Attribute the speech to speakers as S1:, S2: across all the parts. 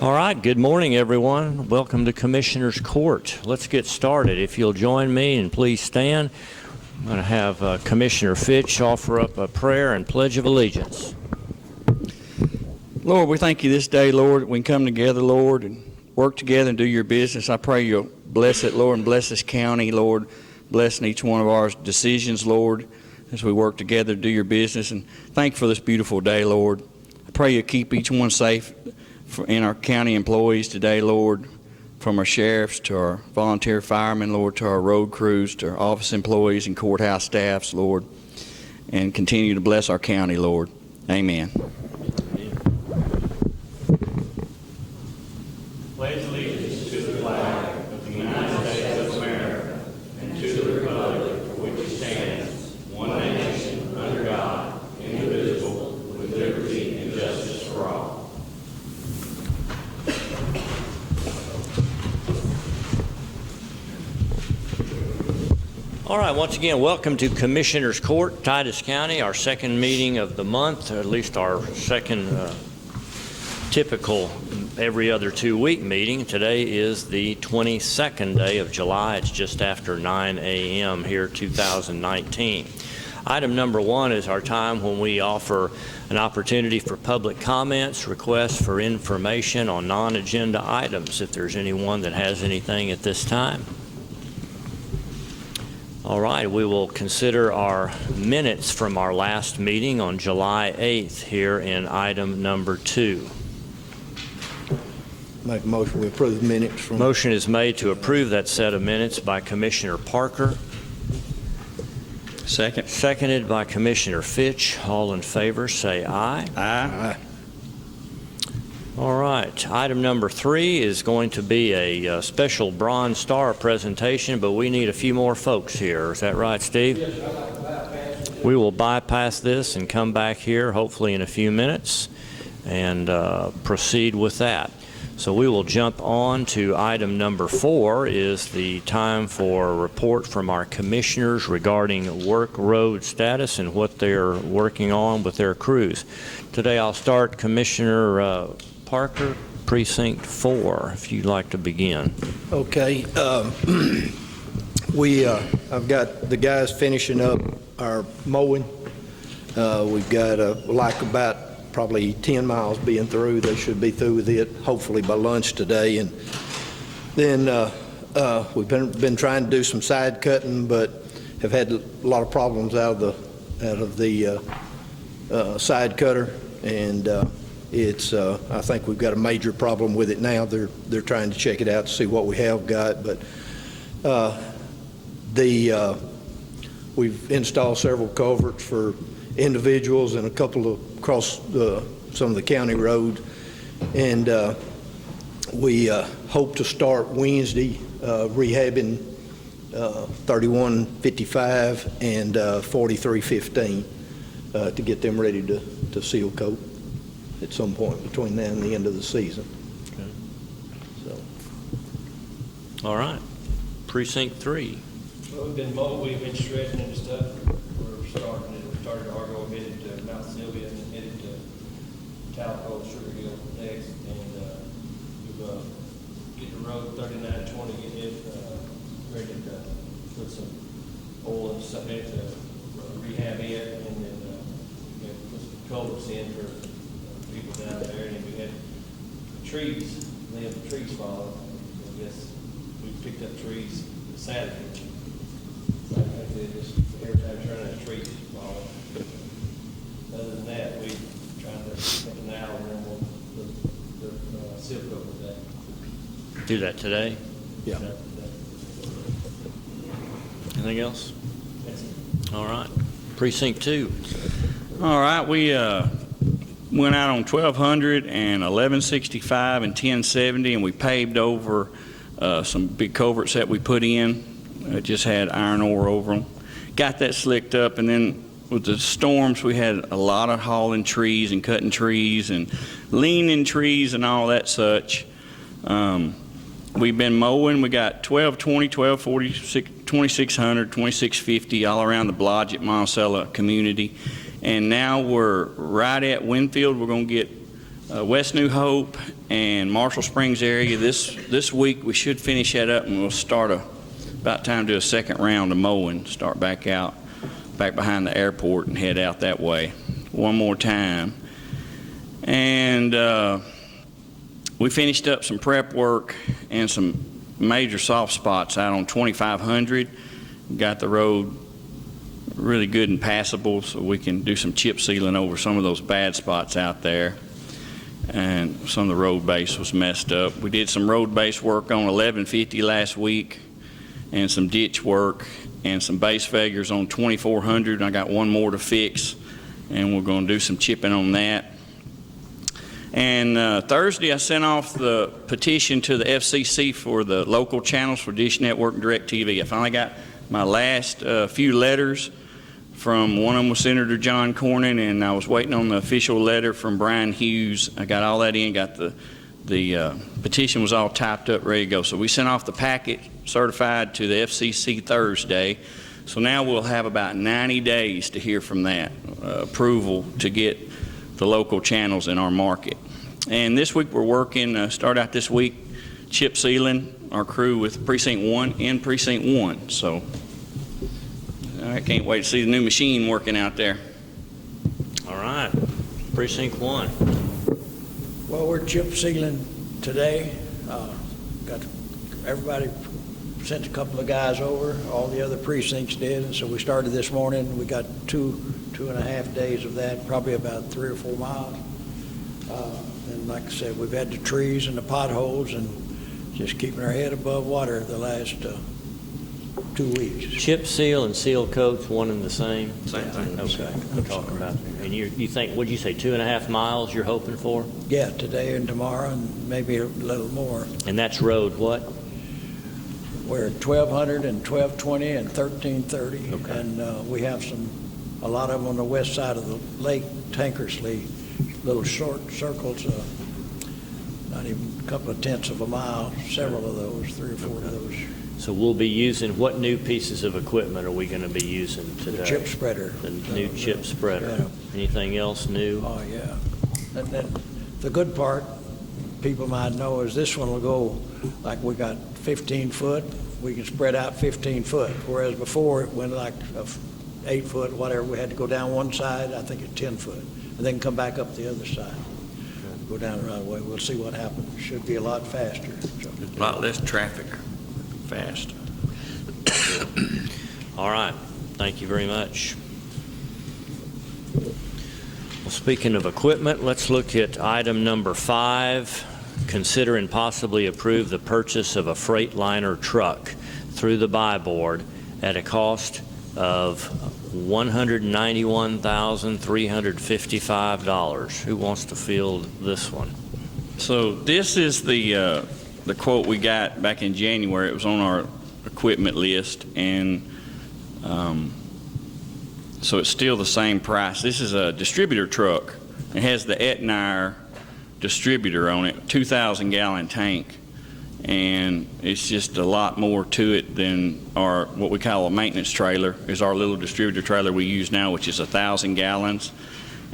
S1: All right, good morning, everyone. Welcome to Commissioner's Court. Let's get started. If you'll join me and please stand, I'm going to have Commissioner Fitch offer up a prayer and pledge of allegiance.
S2: Lord, we thank you this day, Lord, that we can come together, Lord, and work together and do your business. I pray you'll bless it, Lord, and bless this county, Lord, blessing each one of our decisions, Lord, as we work together to do your business. And thank you for this beautiful day, Lord. I pray you'll keep each one safe in our county employees today, Lord, from our sheriffs to our volunteer firemen, Lord, to our road crews, to our office employees and courthouse staffs, Lord, and continue to bless our county, Lord. Amen.
S3: Pledge allegiance to the flag of the United States of America and to the republic for which it stands, one nation, under God, indivisible, with liberty and justice for all.
S1: All right, once again, welcome to Commissioner's Court, Titus County, our second meeting of the month, or at least our second typical every other 2-week meeting. Today is the 22nd day of July. It's just after 9 a.m. here, 2019. Item number 1 is our time when we offer an opportunity for public comments, requests for information on non-agenda items, if there's anyone that has anything at this time. All right, we will consider our minutes from our last meeting on July 8th here in item number 2.
S4: Make a motion we approve the minutes from...
S1: Motion is made to approve that set of minutes by Commissioner Parker.
S2: Second.
S1: Seconded by Commissioner Fitch. All in favor say aye.
S2: Aye.
S1: All right, item number 3 is going to be a special Bronze Star presentation, but we need a few more folks here. Is that right, Steve?
S5: Yes, I'd like to bypass it.
S1: We will bypass this and come back here hopefully in a few minutes and proceed with that. So we will jump on to item number 4 is the time for a report from our commissioners regarding work road status and what they're working on with their crews. Today I'll start Commissioner Parker, Precinct 4, if you'd like to begin.
S4: Okay. I've got the guys finishing up our mowing. We've got about probably 10 miles being through. They should be through with it hopefully by lunch today. And then we've been trying to do some side cutting, but have had a lot of problems out of the side cutter, and I think we've got a major problem with it now. They're trying to check it out to see what we have got, but we've installed several culverts for individuals and a couple across some of the county roads, and we hope to start Wednesday rehabbing 3155 and 4315 to get them ready to seal coat at some point between now and the end of the season.
S1: Okay.
S4: So.
S1: All right. Precinct 3.
S5: Well, we've been mowing, we've been shredding and stuff. We're starting it. We started Argo, headed to Mount Sylvia, and then headed to Talco, Sugar Hill next. And we've get the road 3920, get it ready to put some oil and stuff in to rehab it, and then put some culverts in for people down there. And then we had trees, the trees falling. I guess we picked up trees Saturday. So I think they just every time turning a tree falling. Other than that, we trying to take an hour and then we'll seal coat with that.
S1: Do that today?
S4: Yeah.
S1: Anything else?
S5: That's it.
S1: All right. Precinct 2.
S2: All right, we went out on 1200 and 1165 and 1070, and we paved over some big culverts that we put in. It just had iron ore over them. Got that slicked up, and then with the storms, we had a lot of hauling trees and cutting trees and leaning trees and all that such. We've been mowing. We got 1220, 1240, 2600, 2650 all around the Blodgett, Monticello community. And now we're right at Winfield. We're going to get West New Hope and Marshall Springs area. This week we should finish that up, and we'll start about time to do a second round of mowing, start back behind the airport and head out that way one more time. And we finished up some prep work and some major soft spots out on 2500. Got the road really good and passable, so we can do some chip sealing over some of those bad spots out there. And some of the road base was messed up. We did some road base work on 1150 last week, and some ditch work and some base failures on 2400. I got one more to fix, and we're going to do some chipping on that. And Thursday I sent off the petition to the FCC for the local channels for Dish Network and DirecTV. I finally got my last few letters. From one of them was Senator John Cornyn, and I was waiting on the official letter from Brian Hughes. I got all that in, got the petition was all typed up, ready to go. So we sent off the packet certified to the FCC Thursday. So now we'll have about 90 days to hear from that approval to get the local channels in our market. And this week we're working, start out this week, chip sealing our crew with Precinct 1 in Precinct 1. So I can't wait to see the new machine working out there.
S1: All right, Precinct 1.
S6: Well, we're chip sealing today. Got everybody sent a couple of guys over. All the other precincts did, and so we started this morning. We got two and a half days of that, probably about 3 or 4 miles. And like I said, we've had the trees and the potholes and just keeping our head above water the last 2 weeks.
S1: Chip seal and seal coats, one and the same?
S2: Same thing.
S1: Okay, I'm talking about. And you think, what'd you say, 2.5 miles you're hoping for?
S6: Yeah, today and tomorrow, and maybe a little more.
S1: And that's road what?
S6: We're at 1200 and 1220 and 1330.
S1: Okay.
S6: And we have a lot of them on the west side of the lake, Tankersley, little short circles, not even a couple of tenths of a mile, several of those, 3 or 4 of those.
S1: So we'll be using, what new pieces of equipment are we going to be using today?
S6: The chip spreader.
S1: The new chip spreader.
S6: Yeah.
S1: Anything else new?
S6: Oh, yeah. And then the good part, people might know, is this one will go, like we got 15 foot, we can spread out 15 foot, whereas before it went like 8 foot, whatever, we had to go down one side, I think it's 10 foot, and then come back up the other side. Go down the right way. We'll see what happens. Should be a lot faster. So.
S2: A lot less traffic, fast.
S1: All right, thank you very much. Well, speaking of equipment, let's look at item number 5. Consider and possibly approve the purchase of a Freightliner truck through the buy board at a cost of $191,355. Who wants to field this one?
S2: So this is the quote we got back in January. It was on our equipment list, and so it's still the same price. This is a distributor truck. It has the Etnire distributor on it, 2,000-gallon tank, and it's just a lot more to it than our what we call a maintenance trailer. Is our little distributor trailer we use now, which is 1,000 gallons,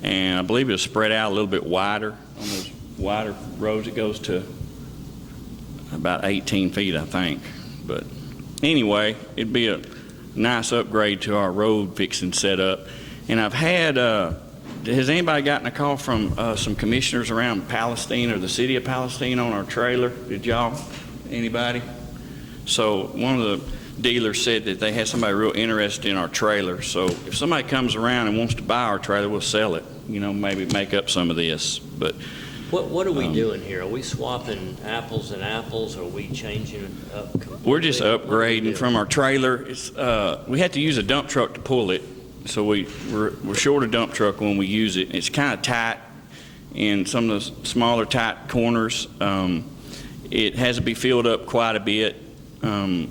S2: and I believe it'll spread out a little bit wider on those wider roads. It goes to about 18 feet, I think. But anyway, it'd be a nice upgrade to our road fixing setup. And I've had, has anybody gotten a call from some commissioners around Palestine or the city of Palestine on our trailer? Did y'all? Anybody? So one of the dealers said that they had somebody real interested in our trailer. So if somebody comes around and wants to buy our trailer, we'll sell it. You know, maybe make up some of this. But
S1: What are we doing here? Are we swapping apples and apples? Or are we changing it up completely?
S2: we're just upgrading from our trailer. It's, we had to use a dump truck to pull it, so we're short a dump truck when we use it. It's kind of tight in some of the smaller tight corners. It has to be filled up quite a bit. The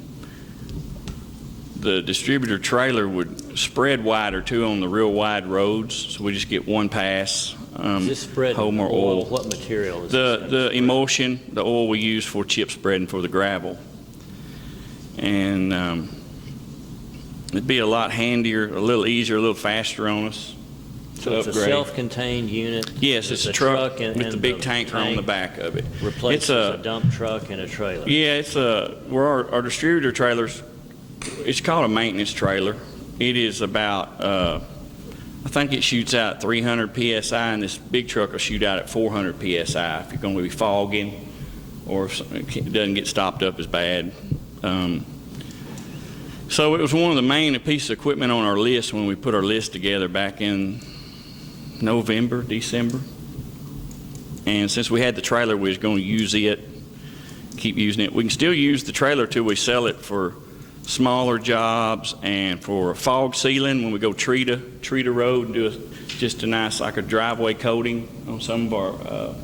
S2: distributor trailer would spread wider too on the real wide roads, so we just get one pass.
S1: Is this spread
S2: hold more oil.
S1: What material is
S2: The emulsion, the oil we use for chip spreading for the gravel. And it'd be a lot handier, a little easier, a little faster on us.
S1: So it's a
S2: upgrade.
S1: self-contained unit?
S2: Yes, it's
S1: With
S2: a
S1: the
S2: truck
S1: and-
S2: with
S1: and
S2: the big tanker on the back of it.
S1: Replaces
S2: It's
S1: a dump truck and a trailer?
S2: Yeah, it's where our distributor trailers, it's called a maintenance trailer. It is about, I think it shoots out 300 PSI, and this big truck will shoot out at 400 PSI if you're going to be fogging or if it doesn't get stopped up as bad. So it was one of the main pieces of equipment on our list when we put our list together back in November, December. And since we had the trailer, we was going to use it, keep using it. We can still use the trailer till we sell it for smaller jobs and for fog sealing when we go treat a road and do just a nice, like a driveway coating on some of our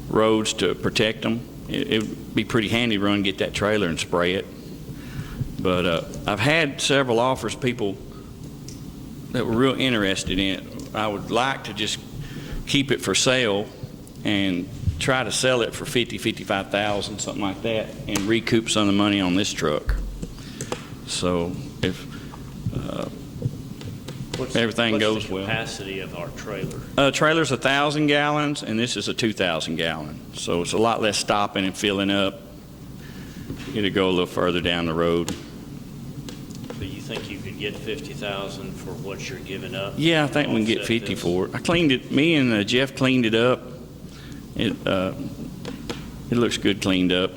S2: roads to protect them. It would be pretty handy to run and get that trailer and spray it. But I've had several offers, people that were real interested in it. I would like to just keep it for sale and try to sell it for $50,000, $55,000, something like that, and recoup some of the money on this truck. So if everything goes well.
S1: What's the capacity of our trailer?
S2: Trailer's 1,000 gallons, and this is a 2,000 gallon. So it's a lot less stopping and filling up. It'll go a little further down the road.
S1: So you think you could get 50,000 for what you're giving up?
S2: Yeah, I think we can get 50 for it. I cleaned it. Me and Jeff cleaned it up. It looks good cleaned up.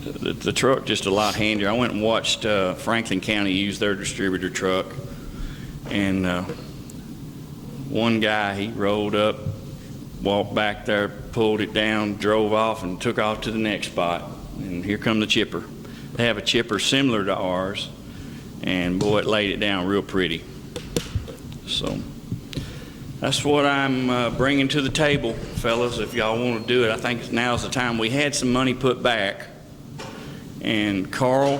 S2: The truck just a lot handier. I went and watched Franklin County use their distributor truck, and one guy, he rolled up, walked back there, pulled it down, drove off, and took off to the next spot. And here come the chipper. They have a chipper similar to ours, and boy, it laid it down real pretty. So that's what I'm bringing to the table, fellas. If y'all want to do it, I think now's the time. We had some money put back, and Carl,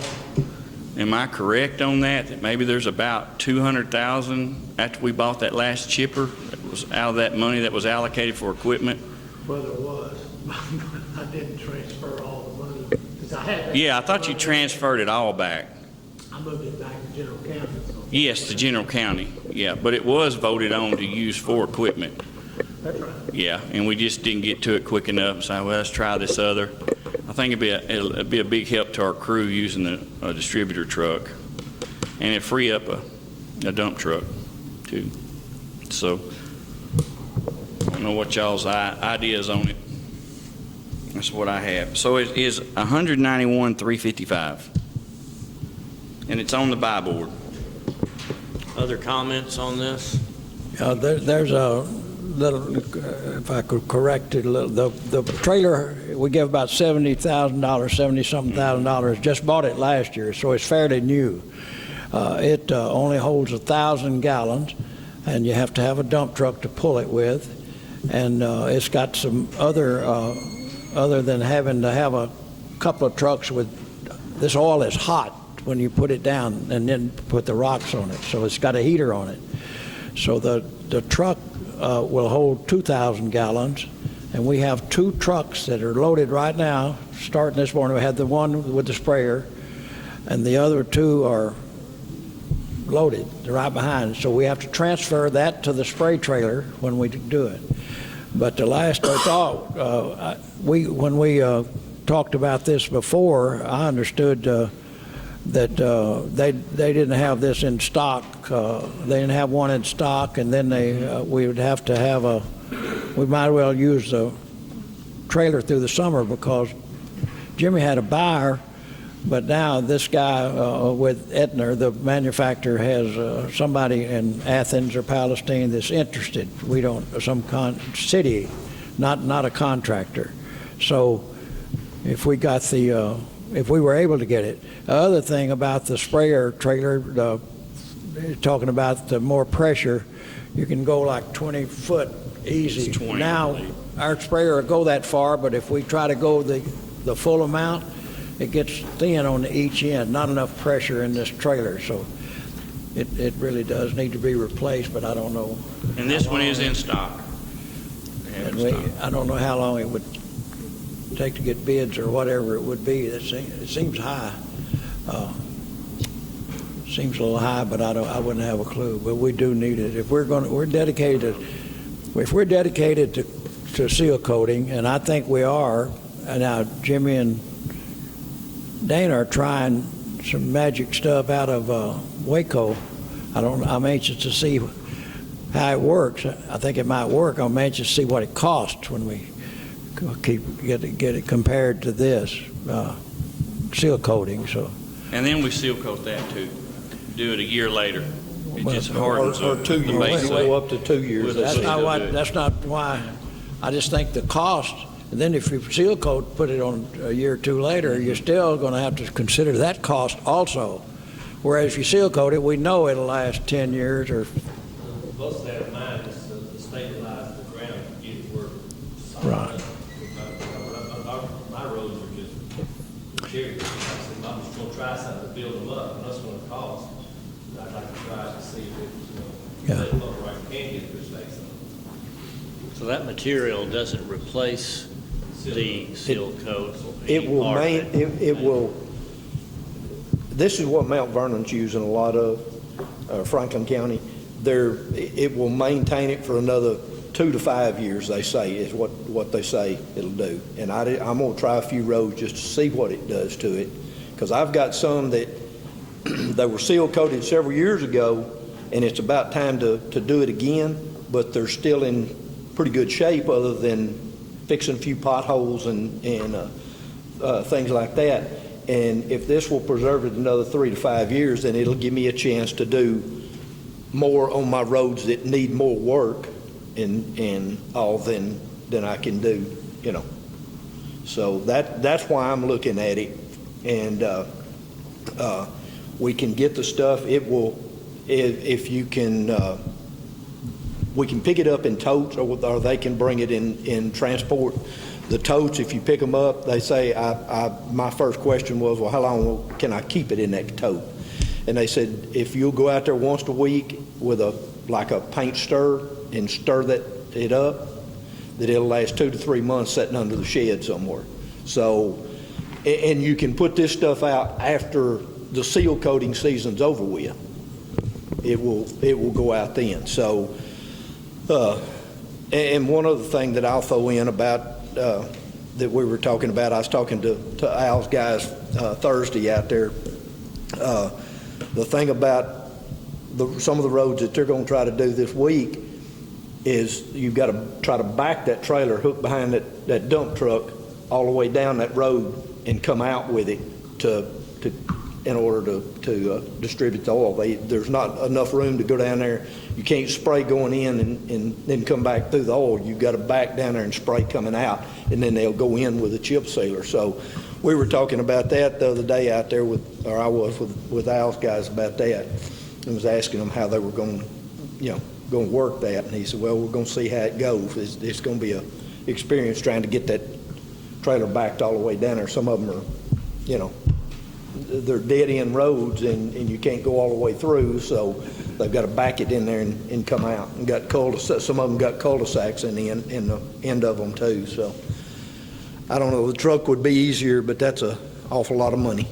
S2: am I correct on that? That maybe there's about $200,000 after we bought that last chipper that was out of that money that was allocated for equipment?
S7: Well, there was. I didn't transfer all the money, because I had that.
S2: Yeah, I thought you transferred it all back.
S7: I moved it back to general county. So.
S2: Yes, to general county, yeah, but it was voted on to use for equipment.
S7: That's right.
S2: Yeah, and we just didn't get to it quick enough, so well, let's try this other. I think it'd be a big help to our crew using the distributor truck, and it'd free up a dump truck too. So I don't know what y'all's ideas on it. That's what I have. So it is $191,355, and it's on the buy board.
S1: Other comments on this?
S6: There's a little, if I could correct it a little, the trailer, we give about $70,000, $70-something thousand, just bought it last year, so it's fairly new. It only holds 1,000 gallons, and you have to have a dump truck to pull it with, and it's got some other than having to have a couple of trucks with, this oil is hot when you put it down and then put the rocks on it, so it's got a heater on it. So the truck will hold 2,000 gallons, and we have 2 trucks that are loaded right now. Starting this morning, we had the one with the sprayer, and the other 2 are loaded. They're right behind. So we have to transfer that to the spray trailer when we do it. But the last I thought, when we talked about this before, I understood that they didn't have this in stock. They didn't have one in stock, and then we would have to have we might well use the trailer through the summer, because Jimmy had a buyer, but now this guy with Aetna, the manufacturer, has somebody in Athens or Palestine that's interested. We don't, some city, not a contractor. So if we got if we were able to get it. The other thing about the sprayer trailer, talking about the more pressure, you can go like 20 foot easy.
S2: It's 20,
S6: now, our sprayer will go that far, but if we try to go the full amount, it gets thin on each end, not enough pressure in this trailer. So it really does need to be replaced, but I don't know.
S2: And this one is in stock.
S6: I don't know how long it would take to get bids or whatever it would be. It seems high. seems a little high, but I wouldn't have a clue. But we do need it. If we're dedicated to seal coating, and I think we are. And now Jimmy and Dana are trying some magic stuff out of Waco. I'm anxious to see how it works. I think it might work. I'm anxious to see what it costs when we get it compared to this seal coating. So.
S2: And then we seal coat that too. Do it a year later. It just
S4: Or
S2: hardens
S4: 2
S2: the
S4: years,
S2: base.
S4: go up to 2 years.
S6: That's not why. I just think the cost. And then if you seal coat, put it on a year or two later, you're still going to have to consider that cost also. Whereas if you seal coat it, we know it'll last 10 years or.
S5: Most of that in mind is to stabilize the ground, to get it where it's solid.
S6: Right.
S5: My roads are just material. I'm just going to try something to build them up, and that's going to cost. I'd like to try to see if it,
S6: Yeah.
S5: set them up right, can get good mistakes on.
S1: So that material doesn't replace the seal coat?
S4: It will
S1: part of
S4: it will, this is what Mount Vernon's using a lot of, Franklin County. It will maintain it for another 2 to 5 years, they say, is what they say it'll do. And I'm gonna try a few roads just to see what it does to it. Because I've got some that they were seal coated several years ago, and it's about time to do it again, but they're still in pretty good shape other than fixing a few potholes and things like that. And if this will preserve it another 3 to 5 years, then it'll give me a chance to do more on my roads that need more work and all than I can do, you know. So that's why I'm looking at it. And we can get the stuff. It will, if you can, we can pick it up in totes, or they can bring it in transport. The totes, if you pick them up, they say, my first question was, well, how long can I keep it in that tote? And they said, if you'll go out there once a week with like a paint stir and stir it up, that it'll last 2 to 3 months sitting under the shed somewhere. So, and you can put this stuff out after the seal coating season's over with. It will go out then. So, and one other thing that I'll throw in about that we were talking about, I was talking to Al's guys Thursday out there. The thing about some of the roads that they're going to try to do this week is you've got to try to back that trailer hook behind that dump truck all the way down that road and come out with it in order to distribute the oil. There's not enough room to go down there. You can't spray going in and then come back through the oil. You've got to back down there and spray coming out, and then they'll go in with a chip sealer. So we were talking about that the other day out there I was with Al's guys about that, and was asking them how they were going to work that. And he said, well, we're going to see how it goes. It's going to be an experience trying to get that trailer backed all the way down there. Some of them are, they're dead-end roads, and you can't go all the way through, so they've got to back it in there and come out. And some of them got cul-de-sacs in the end of them too. So I don't know. The truck would be easier, but that's an awful lot of money.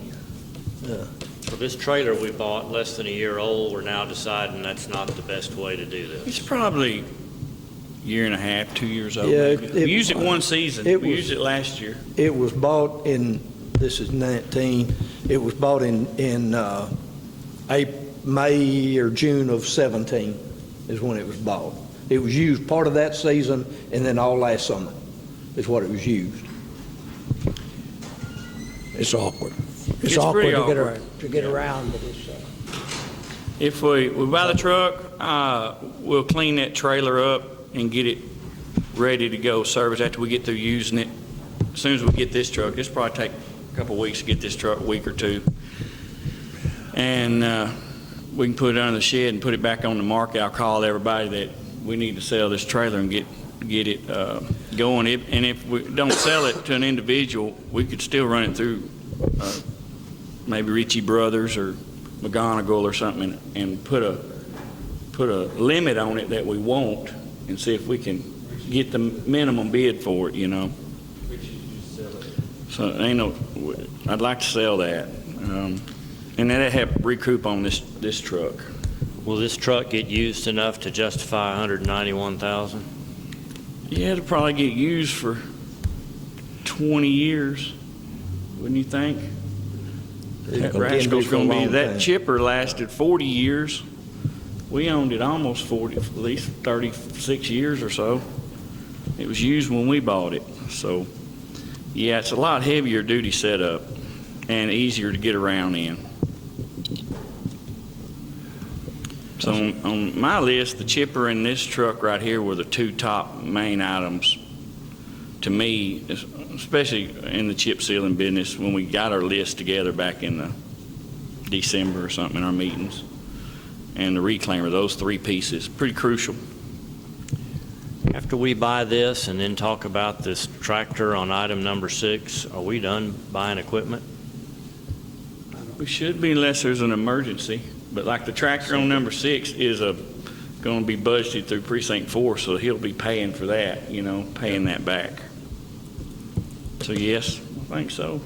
S1: So this trailer we bought less than a year old, we're now deciding that's not the best way to do this.
S2: It's probably a year and a half, 2 years old.
S4: Yeah,
S2: We used it one season. We used it last year.
S4: It was bought this is 19. It was bought in May or June of 17 is when it was bought. It was used part of that season, and then all last summer is what it was used.
S6: It's awkward.
S2: It's
S6: awkward
S2: pretty
S6: to get around, but it's.
S2: If we buy the truck, we'll clean that trailer up and get it ready to go service after we get through using it. As soon as we get this truck, it's probably take a couple of weeks to get this truck, a week or two. And we can put it under the shed and put it back on the market. I'll call everybody that we need to sell this trailer and get it going. And if we don't sell it to an individual, we could still run it through maybe Ritchie Brothers or McGonigal or something, and put a limit on it that we want, and see if we can get the minimum bid for it, So ain't no. I'd like to sell that. And that'll help recoup on this truck.
S1: Will this truck get used enough to justify $191,000?
S2: Yeah, it'll probably get used for 20 years, wouldn't you think? That
S4: gonna be
S2: rascal's
S4: for a
S2: going to be,
S4: long
S2: that
S4: time.
S2: chipper lasted 40 years. We owned it almost 40, at least 36 years or so. It was used when we bought it. So, yeah, it's a lot heavier duty setup and easier to get around in. So on my list, the chipper and this truck right here were the two top main items to me, especially in the chip sealing business when we got our list together back in December or something in our meetings. And the reclaimer, those three pieces, pretty crucial.
S1: After we buy this and then talk about this tractor on item number 6, are we done buying equipment?
S2: We should be unless there's an emergency. But like the tractor on number 6 is going to be budgeted through Precinct 4, so he'll be paying for that, paying that back. So yes, I think so.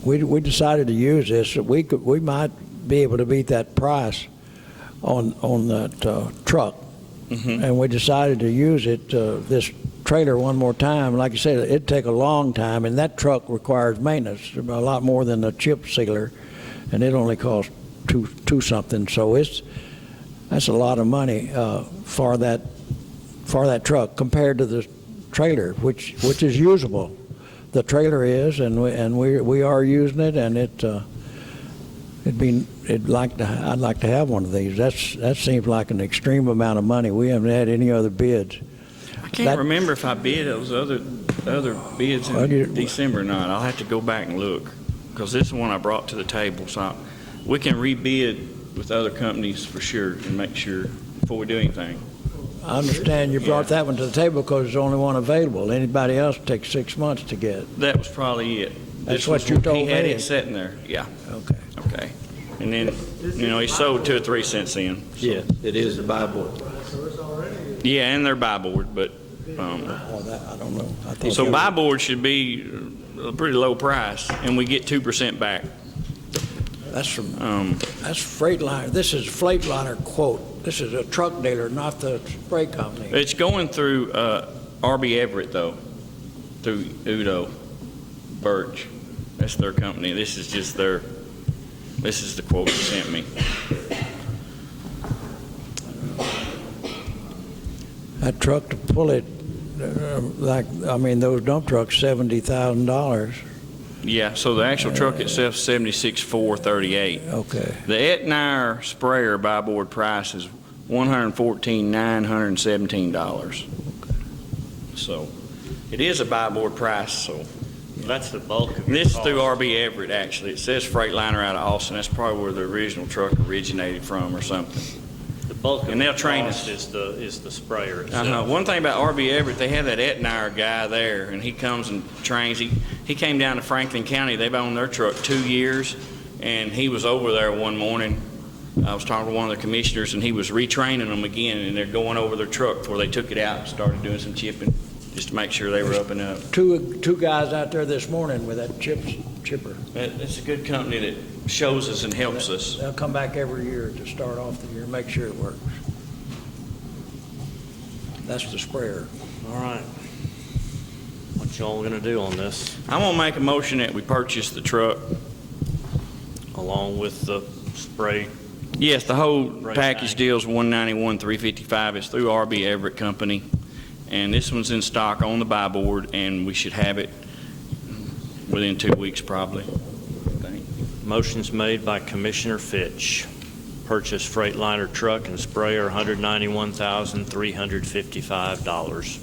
S6: We decided to use this. We might be able to beat that price on that truck.
S2: Mm-hmm.
S6: And we decided to use it, this trailer one more time. Like I said, it'd take a long time, and that truck requires maintenance, a lot more than a chip sealer, and it only costs two something. So that's a lot of money for that truck compared to the trailer, which is usable. The trailer is, and we are using it, and I'd like to have one of these. That seems like an extreme amount of money. We haven't had any other bids.
S2: I can't remember if I bid those other bids in December or not. I'll have to go back and look, because this is one I brought to the table. So we can rebid with other companies for sure and make sure before we do anything.
S6: I understand you brought that one to the table because it's the only one available. Anybody else takes 6 months to get.
S2: That was probably it.
S6: That's what you told me.
S2: He had it sitting there. Yeah. Okay. And then, he sold 2 or 3 cents in. So.
S4: Yes, it is the buy board.
S7: So it's already.
S2: Yeah, and they're buy board, but.
S6: I don't know. I thought
S2: So buy board should be a pretty low price, and we get 2% back.
S6: that's Freightliner. This is Freightliner quote. This is a truck dealer, not the spray company.
S2: It's going through RB Everett, though, through Udo Birch. That's their company. This is the quote they sent me.
S6: That truck to pull it, those dump trucks, $70,000.
S2: Yeah, so the actual truck itself is $76,438.
S6: Okay.
S2: The Etnire sprayer buy board price is $114,917. So it is a buy board price. So
S1: That's the bulk of
S2: this is
S1: your
S2: through
S1: cost.
S2: RB Everett, actually. It says Freightliner out of Austin. That's probably where the original truck originated from or something.
S1: The bulk of
S2: And they'll
S1: the
S2: train
S1: cost is the sprayer itself.
S2: One thing about RB Everett, they have that Etnire guy there, and he comes and trains. He came down to Franklin County. They've owned their truck 2 years, and he was over there one morning. I was talking to one of the commissioners, and he was retraining them again, and they're going over their truck before they took it out and started doing some chipping just to make sure they were up and up.
S6: Two guys out there this morning with that chipper.
S2: It's a good company that shows us and helps us.
S6: They'll come back every year to start off the year, make sure it works. That's the sprayer.
S1: All right. What y'all gonna do on this,
S2: I'm going to make a motion that we purchase the truck.
S1: along with the spray?
S2: Yes, the whole
S1: Right
S2: package
S1: back.
S2: deal's $191,355. It's through RB Everett Company, and this one's in stock on the buy board, and we should have it within 2 weeks probably.
S1: Motion's made by Commissioner Fitch. Purchase Freightliner truck and sprayer, $191,355.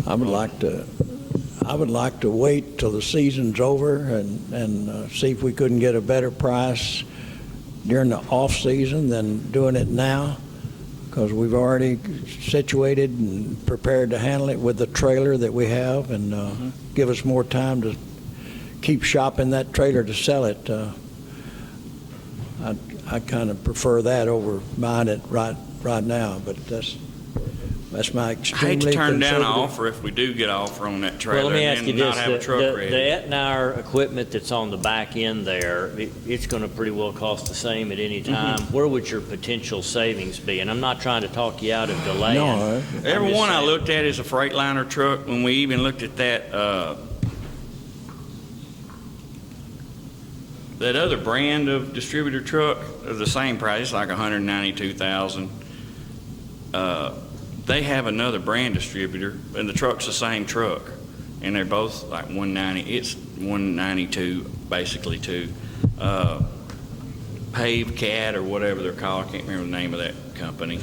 S6: I would like to wait till the season's over and see if we couldn't get a better price during the off-season than doing it now, because we've already situated and prepared to handle it with the trailer that we have, and give us more time to keep shopping that trailer to sell it. I kind of prefer that over buying it right now, but That's my
S2: I hate
S6: extremely
S2: to turn down an
S6: conservative.
S2: offer if we do get an offer on that trailer
S1: Well, let me ask
S2: and
S1: you
S2: then
S1: this,
S2: not have a truck
S1: the
S2: ready.
S1: Etnire equipment that's on the back end there, it's going to pretty well cost the same at any time. Where would your potential savings be? And I'm not trying to talk you out of delaying.
S6: No,
S2: Every
S1: just
S2: one I
S1: saying.
S2: looked at is a Freightliner truck. When we even looked at that other brand of distributor truck, they're the same price. It's like $192,000. They have another brand distributor, and the truck's the same truck, and they're both like 190. It's 192 basically too. Pave Cat or whatever they're called. I can't remember the name of that company.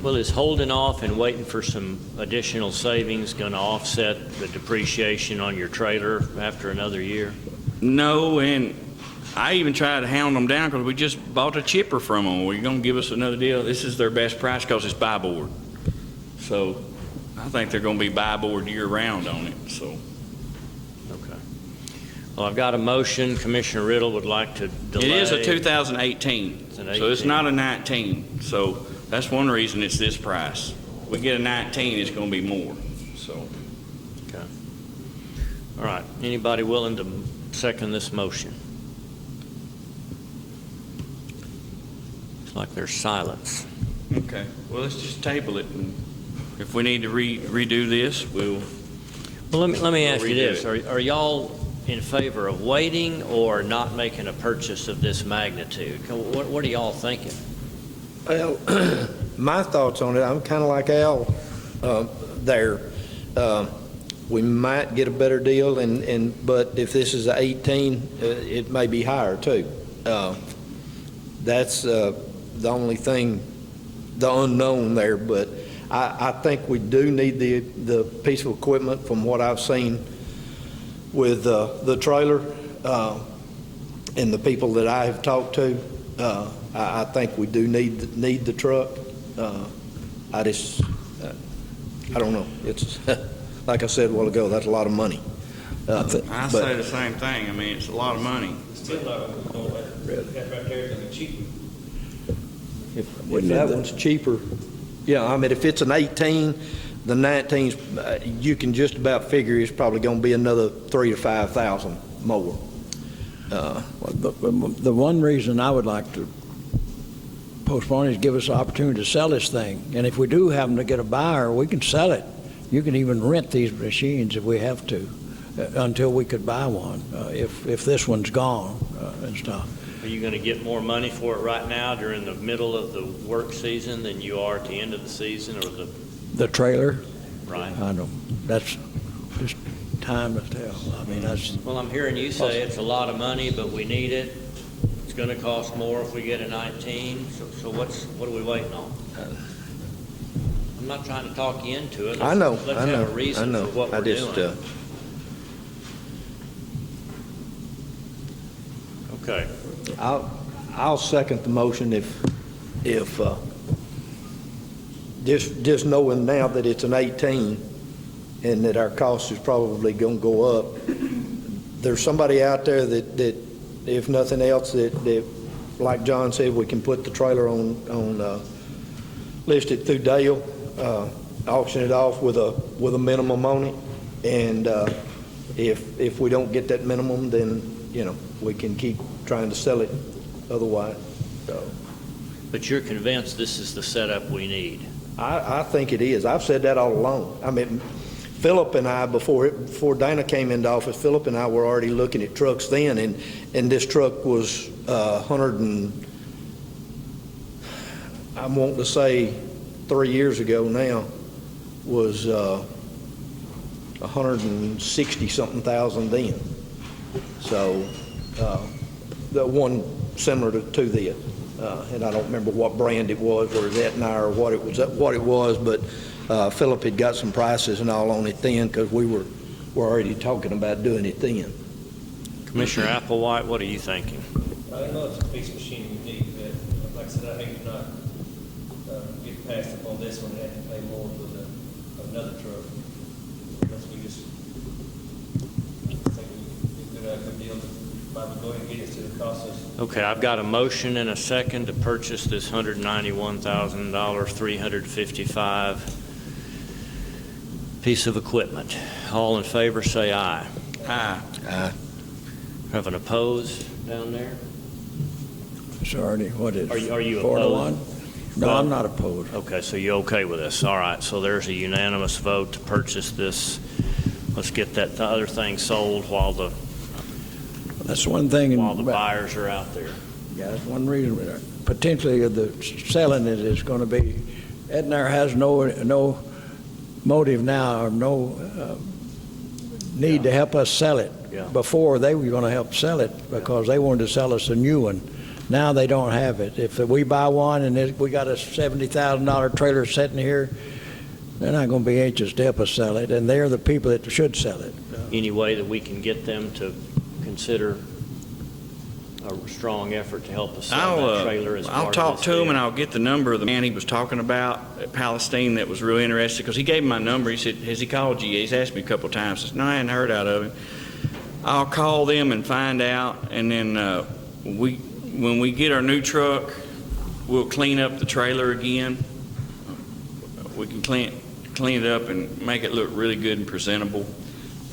S1: Well, is holding off and waiting for some additional savings going to offset the depreciation on your trailer after another year?
S2: No, and I even tried to hound them down because we just bought a chipper from them. Were you going to give us another deal? This is their best price because it's buy board. So I think they're going to be buy board year round on it. So
S1: Okay. Well, I've got a motion. Commissioner Riddle would like to delay.
S2: it is a 2018,
S1: It's an
S2: so it's
S1: 18.
S2: not a 19. So that's one reason it's this price. If we get a 19, it's going to be more. So
S1: Okay. All right. Anybody willing to second this motion? Looks like there's silence.
S2: okay, well let's just table it, and if we need to redo this, we'll.
S1: Well, let me ask you
S2: redo
S1: this.
S2: it.
S1: Are y'all in favor of waiting or not making a purchase of this magnitude? What are y'all thinking?
S4: Well, my thoughts on it, I'm kind of like Al there. We might get a better deal, but if this is a 18, it may be higher too. That's the only thing, the unknown there. But I think we do need the piece of equipment from what I've seen with the trailer and the people that I have talked to. I think we do need the truck. I don't know. It's like I said a while ago, that's a lot of money.
S2: I
S4: But-
S2: say the same thing. I mean, it's a lot of money.
S5: Still not going to, that right there is going to be cheaper.
S4: If that one's cheaper, yeah, I mean, if it's an 18, the 19's, you can just about figure it's probably going to be another 3,000 to 5,000 more.
S6: Well, the one reason I would like to postpone is give us the opportunity to sell this thing. And if we do happen to get a buyer, we can sell it. You can even rent these machines if we have to, until we could buy one, if this one's gone and stuff.
S1: Are you going to get more money for it right now during the middle of the work season than you are at the end of the season or
S6: The trailer,
S1: right?
S6: I don't, that's just time to tell. I mean, that's,
S1: Well, I'm hearing you say it's a lot of money, but we need it. It's going to cost more if we get a 19. So what are we waiting on? I'm not trying to talk you into it.
S4: I know,
S1: Let's
S4: I know,
S1: have a reason
S4: I know.
S1: for what
S4: I
S1: we're
S4: just,
S1: doing. Okay.
S4: I'll second the motion if just knowing now that it's an 18 and that our cost is probably going to go up. There's somebody out there that if nothing else, that like John said, we can put the trailer on list it through Dale, auction it off with a minimum on it, and if we don't get that minimum, then we can keep trying to sell it otherwise. So
S1: But you're convinced this is the setup we need?
S4: I think it is. I've said that all along. I mean, Philip and I, before Dana came into office, Philip and I were already looking at trucks then, and this truck was 100 and, I'm wanting to say 3 years ago now, was 160-something thousand then. So the one similar to this, and I don't remember what brand it was, or Etnire, or what it was, but Philip had got some prices and all on it then, because we were already talking about doing it then.
S1: Commissioner Applewhite, what are you thinking?
S5: I know it's a piece of machine we need, but like I said, I hate to not get passed up on this one and have to pay more for another truck. Unless we just think we could have a good deal to might go ahead and get it to the cost us.
S1: Okay, I've got a motion and a second to purchase this $191,000, 355 piece of equipment. All in favor, say aye.
S2: Aye.
S1: Have an opposed down there?
S6: Sorry, what is?
S1: Are you
S6: 4 to
S1: opposed?
S6: 1? No,
S1: Well-
S6: I'm not opposed.
S1: Okay, so you're okay with this. All right, so there's a unanimous vote to purchase this. Let's get that other thing sold while the
S6: That's one thing.
S1: buyers are out there.
S6: Yeah, that's one reason. Potentially, the selling it is going to be, Ednar has no motive now, or no need to help us sell it.
S1: Yeah.
S6: Before, they were going to help sell it because they wanted to sell us a new one. Now they don't have it. If we buy one and we got a $70,000 trailer sitting here, they're not going to be anxious to help us sell it, and they're the people that should sell it.
S1: Any way that we can get them to consider a strong effort to help us sell that trailer as part
S2: I'll
S1: of
S2: talk
S1: this
S2: to him
S1: deal?
S2: and I'll get the number of the man he was talking about at Palestine that was really interested, because he gave me my number. He said, has he called you? He's asked me a couple of times. I said, no, I hadn't heard out of him. I'll call them and find out, and then when we get our new truck, we'll clean up the trailer again. We can clean it up and make it look really good and presentable.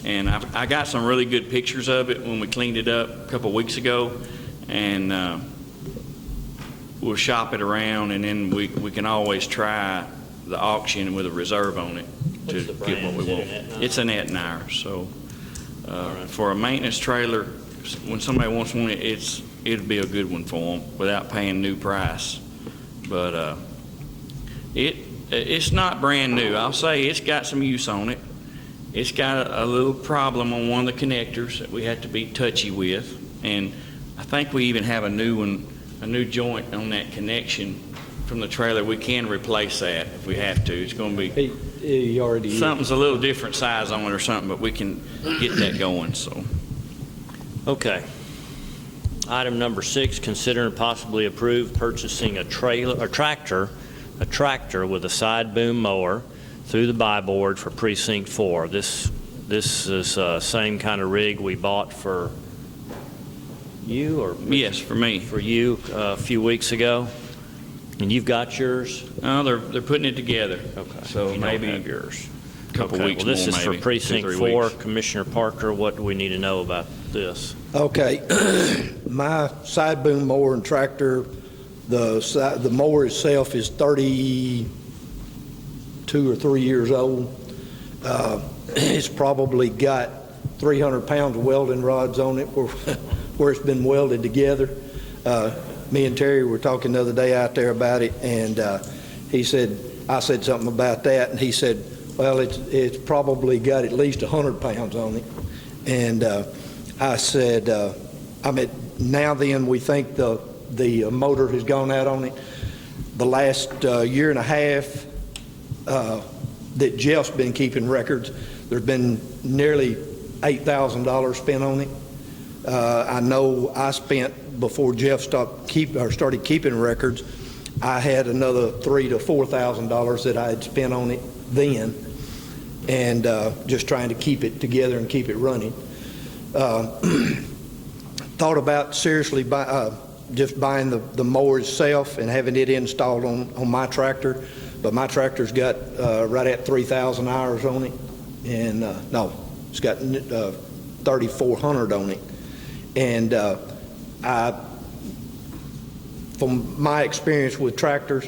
S2: And I got some really good pictures of it when we cleaned it up a couple of weeks ago, and we'll shop it around, and then we can always try the auction with a reserve on it to
S1: What's the
S2: get what
S1: brand?
S2: we
S1: Is it
S2: want.
S1: an Etnire?
S2: It's an Etnire, so for a maintenance trailer, when somebody wants one, it'd be a good one for them without paying new price. But it's not brand new. I'll say it's got some use on it. It's got a little problem on one of the connectors that we have to be touchy with, and I think we even have a new one, a new joint on that connection from the trailer. We can replace that if we have to. It's going to be
S4: He already
S2: something's a little different size on it or something, but we can get that going. So
S1: Okay. Item number 6, consider and possibly approve purchasing a tractor with a side boom mower through the buy board for Precinct 4. This is same kind of rig we bought for you, or
S2: yes, for me.
S1: for you a few weeks ago, and you've got yours.
S2: They're putting it together.
S1: Okay.
S2: So
S1: You don't
S2: maybe
S1: have yours.
S2: a couple
S1: Okay.
S2: weeks
S1: Well, this
S2: more,
S1: is for
S2: maybe,
S1: Precinct
S2: 2-3
S1: 4.
S2: weeks.
S1: Commissioner Parker, what do we need to know about this?
S4: Okay, my side boom mower and tractor, the mower itself is 32 or 3 years old. It's probably got 300 pounds of welding rods on it where it's been welded together. Me and Terry were talking the other day out there about it, and I said something about that, and he said, well, it's probably got at least 100 pounds on it. And I said, now then we think the motor has gone out on it. The last year and a half that Jeff's been keeping records, there's been nearly $8,000 spent on it. I know I spent, before Jeff started keeping records, I had another $3,000 to $4,000 that I had spent on it then, and just trying to keep it together and keep it running. Thought about seriously just buying the mower itself and having it installed on my tractor, but my tractor's got right at 3,000 hours on it, and no, it's got 3,400 on it. And from my experience with tractors,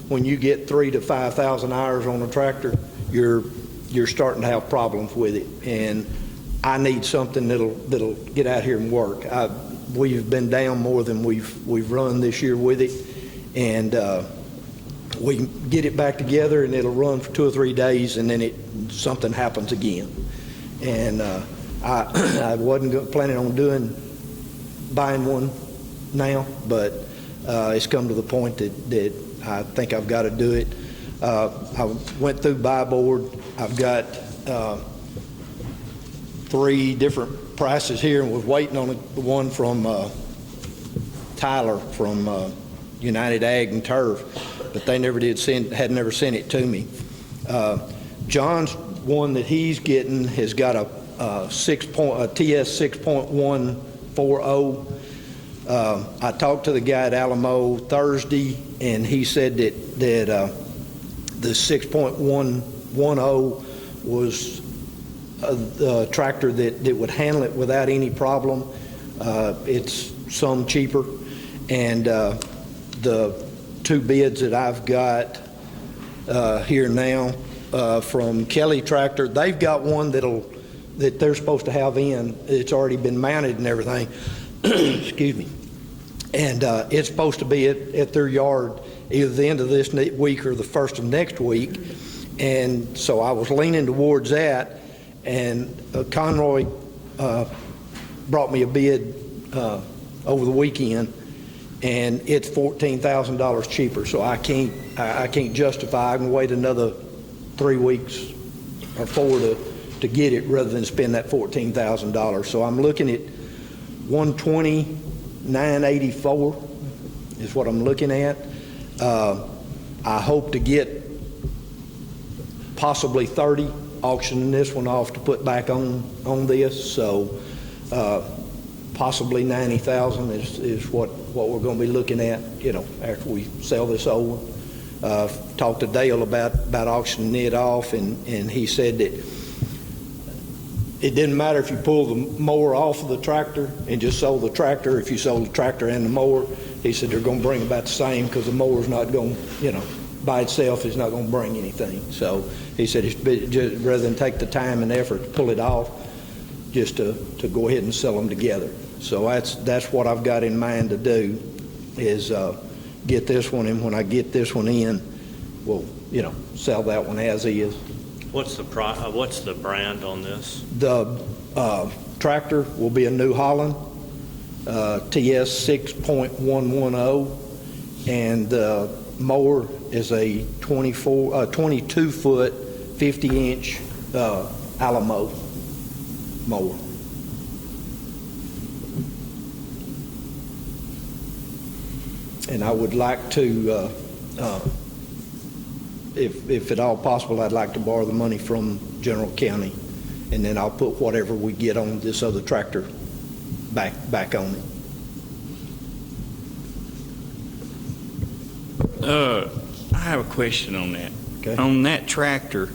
S4: when you get 3,000 to 5,000 hours on a tractor, you're starting to have problems with it. And I need something that'll get out here and work. We've been down more than we've run this year with it, and we can get it back together and it'll run for 2 or 3 days, and then something happens again. And I wasn't planning on buying one now, but it's come to the point that I think I've got to do it. I went through buy board. I've got 3 different prices here, and was waiting on the one from Tyler from United Ag and Turf, but they had never sent it to me. John's one that he's getting has got a TS 6.1 140. I talked to the guy at Alamo Thursday, and he said that the 6.110 was a tractor that would handle it without any problem. It's some cheaper, and the two bids that I've got here now from Kelly Tractor, they've got one that they're supposed to have in. It's already been mounted and everything. Excuse me. And it's supposed to be at their yard either the end of this week or the first of next week. And so I was leaning towards that, and Conroy brought me a bid over the weekend, and it's $14,000 cheaper. So I can't justify. I can wait another 3 weeks or 4 to get it rather than spend that $14,000. So I'm looking at $129.84 is what I'm looking at. I hope to get possibly 30, auctioning this one off to put back on this. So possibly 90,000 is what we're going to be looking at, after we sell this old one. Talked to Dale about auctioning it off, and he said that it didn't matter if you pull the mower off of the tractor and just sold the tractor. If you sold the tractor and the mower, he said they're going to bring about the same, because the mower's not going, by itself is not going to bring anything. So he said just rather than take the time and effort to pull it off, just to go ahead and sell them together. So that's what I've got in mind to do, is get this one, and when I get this one in, we'll sell that one as is.
S1: What's the brand on this?
S4: The tractor will be a New Holland TS 6.110, and the mower is a 22-foot, 50-inch Alamo mower. And I would like to, if at all possible, I'd like to borrow the money from General County, and then I'll put whatever we get on this other tractor back on it.
S2: I have a question on that.
S4: Okay.
S2: On that tractor,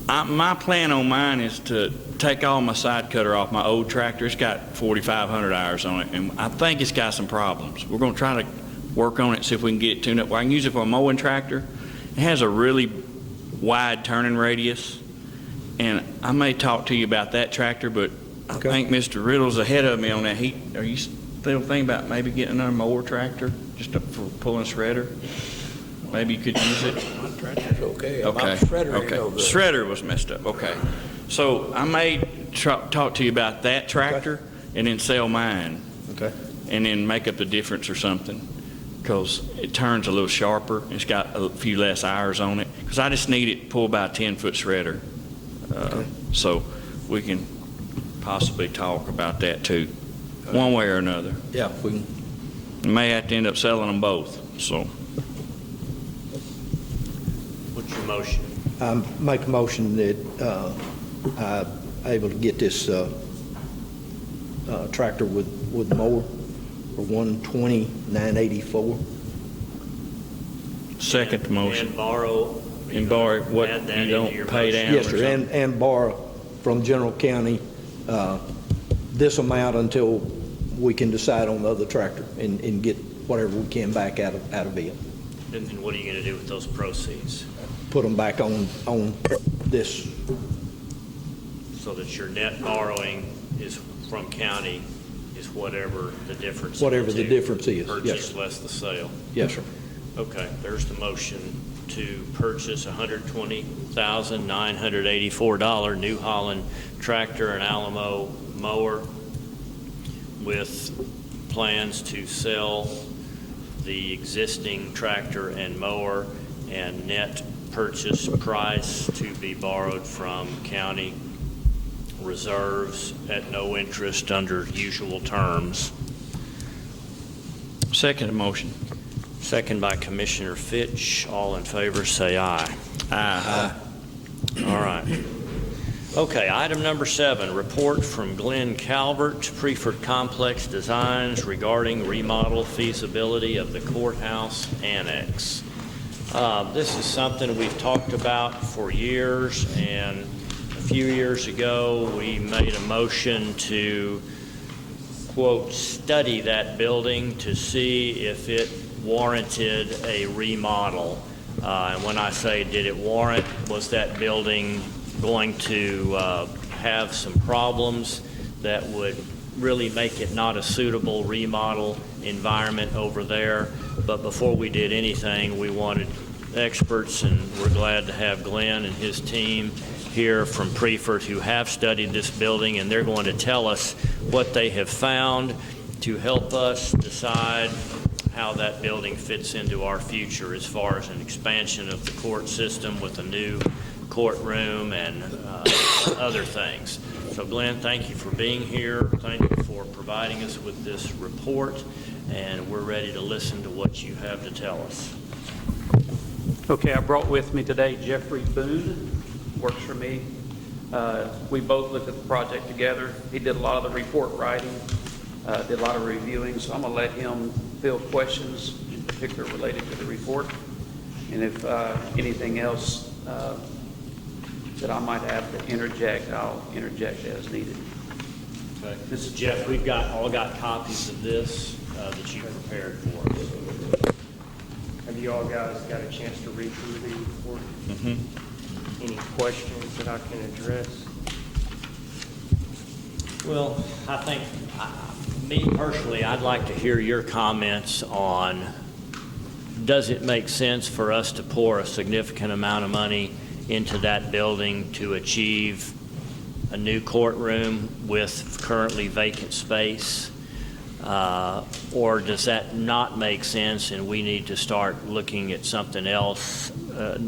S2: my plan on mine is to take all my side cutter off my old tractor. It's got 4,500 hours on it, and I think it's got some problems. We're going to try to work on it, see if we can get it tuned up where I can use it for a mowing tractor. It has a really wide turning radius, and I may talk to you about that tractor, but I think Mr. Riddle's ahead of me on that. Are you still thinking about maybe getting another mower tractor just for pulling a shredder? Maybe you could use it.
S6: My tractor's okay.
S2: Okay.
S6: My shredder ain't no good.
S2: Shredder was messed up. Okay. So I may talk to you about that tractor and then sell mine.
S4: Okay.
S2: And then make up the difference or something, because it turns a little sharper. It's got a few less hours on it. Because I just need it pulled by a 10-foot shredder. So we can possibly talk about that too, one way or another.
S4: Yeah, we can.
S2: We may have to end up selling them both. So.
S1: What's your motion?
S4: Make a motion that I'm able to get this tractor with mower for $129.84.
S2: Second the motion.
S1: And borrow.
S2: And borrow what
S1: add that
S2: you
S1: into
S2: don't
S1: your
S2: pay
S1: motion.
S2: down.
S4: Yes, sir, and borrow from General County this amount until we can decide on the other tractor and get whatever we can back out of it.
S1: And then what are you going to do with those proceeds?
S4: Put them back on this.
S1: So that your net borrowing is from county is whatever the difference.
S4: Whatever
S1: is
S4: the
S1: to
S4: difference is, yes,
S1: Purchase
S4: sir.
S1: less the sale.
S4: Yes, sir.
S1: Okay, there's the motion to purchase $120,984 New Holland tractor and Alamo mower with plans to sell the existing tractor and mower, and net purchase price to be borrowed from county reserves at no interest under usual terms.
S2: Second motion.
S1: Second by Commissioner Fitch. All in favor, say aye.
S2: Aye.
S1: All right. Okay, item number 7, report from Glenn Calvert, Preferred Complex Designs regarding remodel feasibility of the courthouse annex. This is something we've talked about for years, and a few years ago, we made a motion to, quote, study that building to see if it warranted a remodel. And when I say did it warrant, was that building going to have some problems that would really make it not a suitable remodel environment over there. But before we did anything, we wanted experts, and we're glad to have Glenn and his team here from Preferred who have studied this building, and they're going to tell us what they have found to help us decide how that building fits into our future as far as an expansion of the court system with a new courtroom and other things. So Glenn, thank you for being here. Thank you for providing us with this report, and we're ready to listen to what you have to tell us.
S8: Okay, I brought with me today Jeffrey Boone, works for me. We both looked at the project together. He did a lot of the report writing, did a lot of reviewing, so I'm going to let him field questions, in particular related to the report. And if anything else that I might have to interject, I'll interject as needed.
S1: Okay. This is Jeff. We've all got copies of this that you prepared for us.
S9: Have you all guys got a chance to read through the report?
S1: Mm-hmm.
S9: Any questions that I can address?
S1: Well, I think, me personally, I'd like to hear your comments on, does it make sense for us to pour a significant amount of money into that building to achieve a new courtroom with currently vacant space? Or does that not make sense and we need to start looking at something else,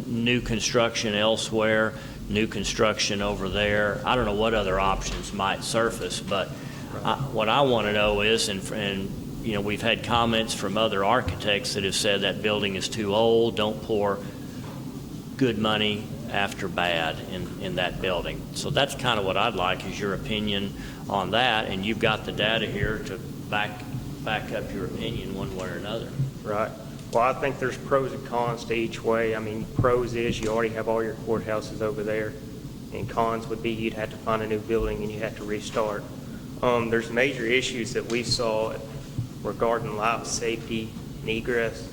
S1: new construction elsewhere, new construction over there? I don't know what other options might surface, but what I want to know is, and you know, we've had comments from other architects that have said that building is too old, don't pour good money after bad in that building. So that's kind of what I'd like, is your opinion on that, and you've got the data here to back up your opinion one way or another.
S9: Right. Well, I think there's pros and cons to each way. I mean, pros is you already have all your courthouses over there, and cons would be you'd have to find a new building and you have to restart. There's major issues that we saw regarding life safety and egress.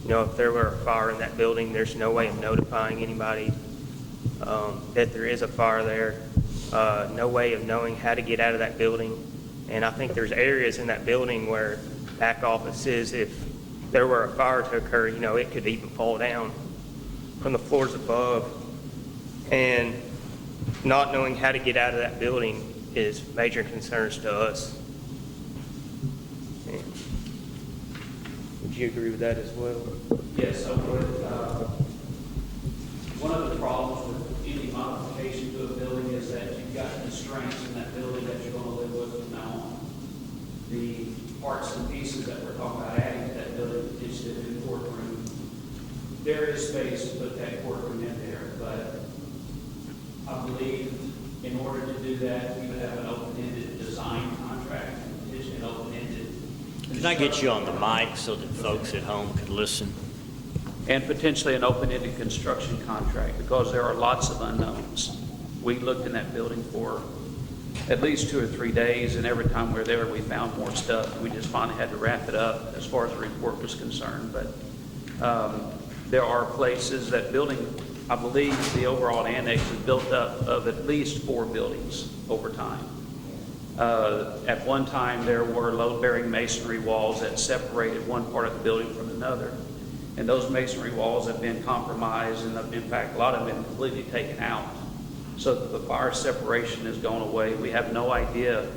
S9: You know, if there were a fire in that building, there's no way of notifying anybody that there is a fire there. No way of knowing how to get out of that building. And I think there's areas in that building where back offices, if there were a fire to occur, you know, it could even fall down from the floors above. And not knowing how to get out of that building is major concerns to us. And would you agree with that as well?
S8: Yes, I would. One of the problems with any modification to a building is that you've got constraints in that building that you're going to live with from now on. The parts and pieces that we're talking about adding to that building, potentially a new courtroom, there is space to put that courtroom in there, but I believe in order to do that, we would have an open-ended design contract, an open-ended.
S1: Can I get you on the mic so that folks at home could listen?
S8: And potentially an open-ended construction contract, because there are lots of unknowns. We looked in that building for at least 2 or 3 days, and every time we were there, we found more stuff. We just finally had to wrap it up as far as the report was concerned. But there are places that building, I believe the overall annex is built up of at least 4 buildings over time. At one time, there were load-bearing masonry walls that separated one part of the building from another. And those masonry walls have been compromised, and in fact, a lot of them have been completely taken out. So the fire separation has gone away. We have no idea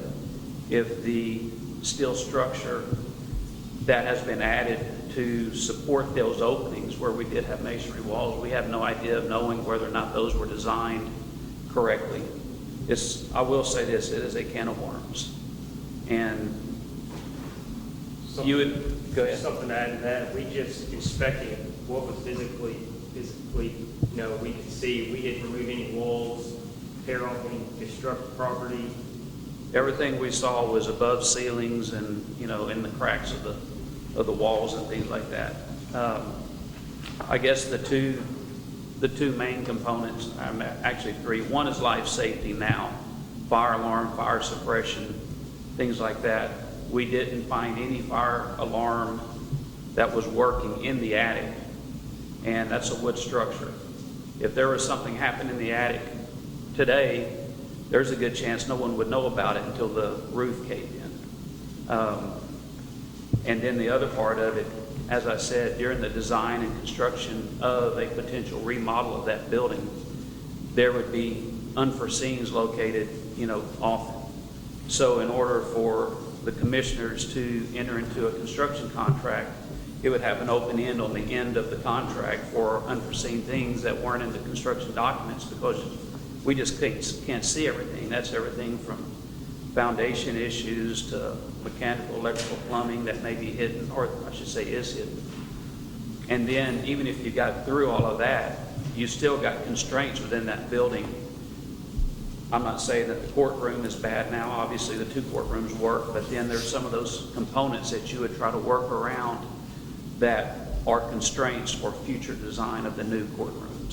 S8: if the steel structure that has been added to support those openings where we did have masonry walls, we have no idea of knowing whether or not those were designed correctly. I will say this, it is a can of worms. And you would, go ahead.
S9: Something to add to that, we just inspected what was physically, you know, we could see we didn't remove any walls tear off any constructed property?
S8: Everything we saw was above ceilings and, you know, in the cracks of the walls and things like that. I guess the two main components, actually three. One is life safety now, fire alarm, fire suppression, things like that. We didn't find any fire alarm that was working in the attic, and that's a wood structure. If there was something happening in the attic today, there's a good chance no one would know about it until the roof caved in. And then the other part of it, as I said, during the design and construction of a potential remodel of that building, there would be unforeseens located, you know, often. So in order for the commissioners to enter into a construction contract, it would have an open end on the end of the contract for unforeseen things that weren't in the construction documents, because we just can't see everything. That's everything from foundation issues to mechanical, electrical, plumbing that may be hidden, or I should say is hidden. And then even if you got through all of that, you still got constraints within that building. I'm not saying that the courtroom is bad now. Obviously the two courtrooms work, but then there's some of those components that you would try to work around that are constraints for future design of the new courtroom.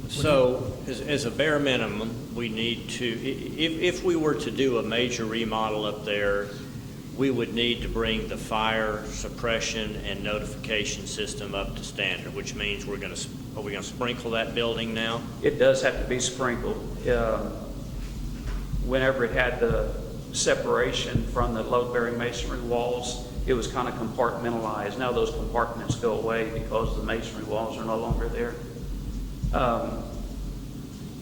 S1: So as a bare minimum, we need to, if we were to do a major remodel up there, we would need to bring the fire suppression and notification system up to standard, which means are we going to sprinkle that building now?
S8: It does have to be sprinkled. Whenever it had the separation from the load-bearing masonry walls, it was kind of compartmentalized. Now those compartments go away because the masonry walls are no longer there.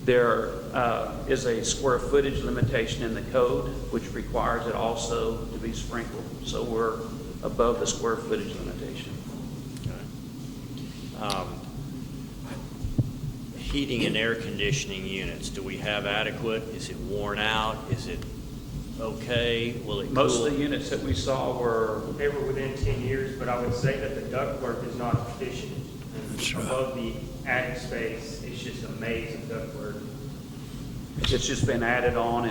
S8: There is a square footage limitation in the code, which requires it also to be sprinkled. So we're above the square footage limitation.
S1: Okay. Heating and air conditioning units, do we have adequate? Is it worn out? Is it okay? Will it
S8: Most
S1: cool?
S8: of the units that we saw were
S9: They were within 10 years, but I would say that the ductwork is not efficient. Above the attic space, it's just a maze of ductwork.
S8: It's just been added on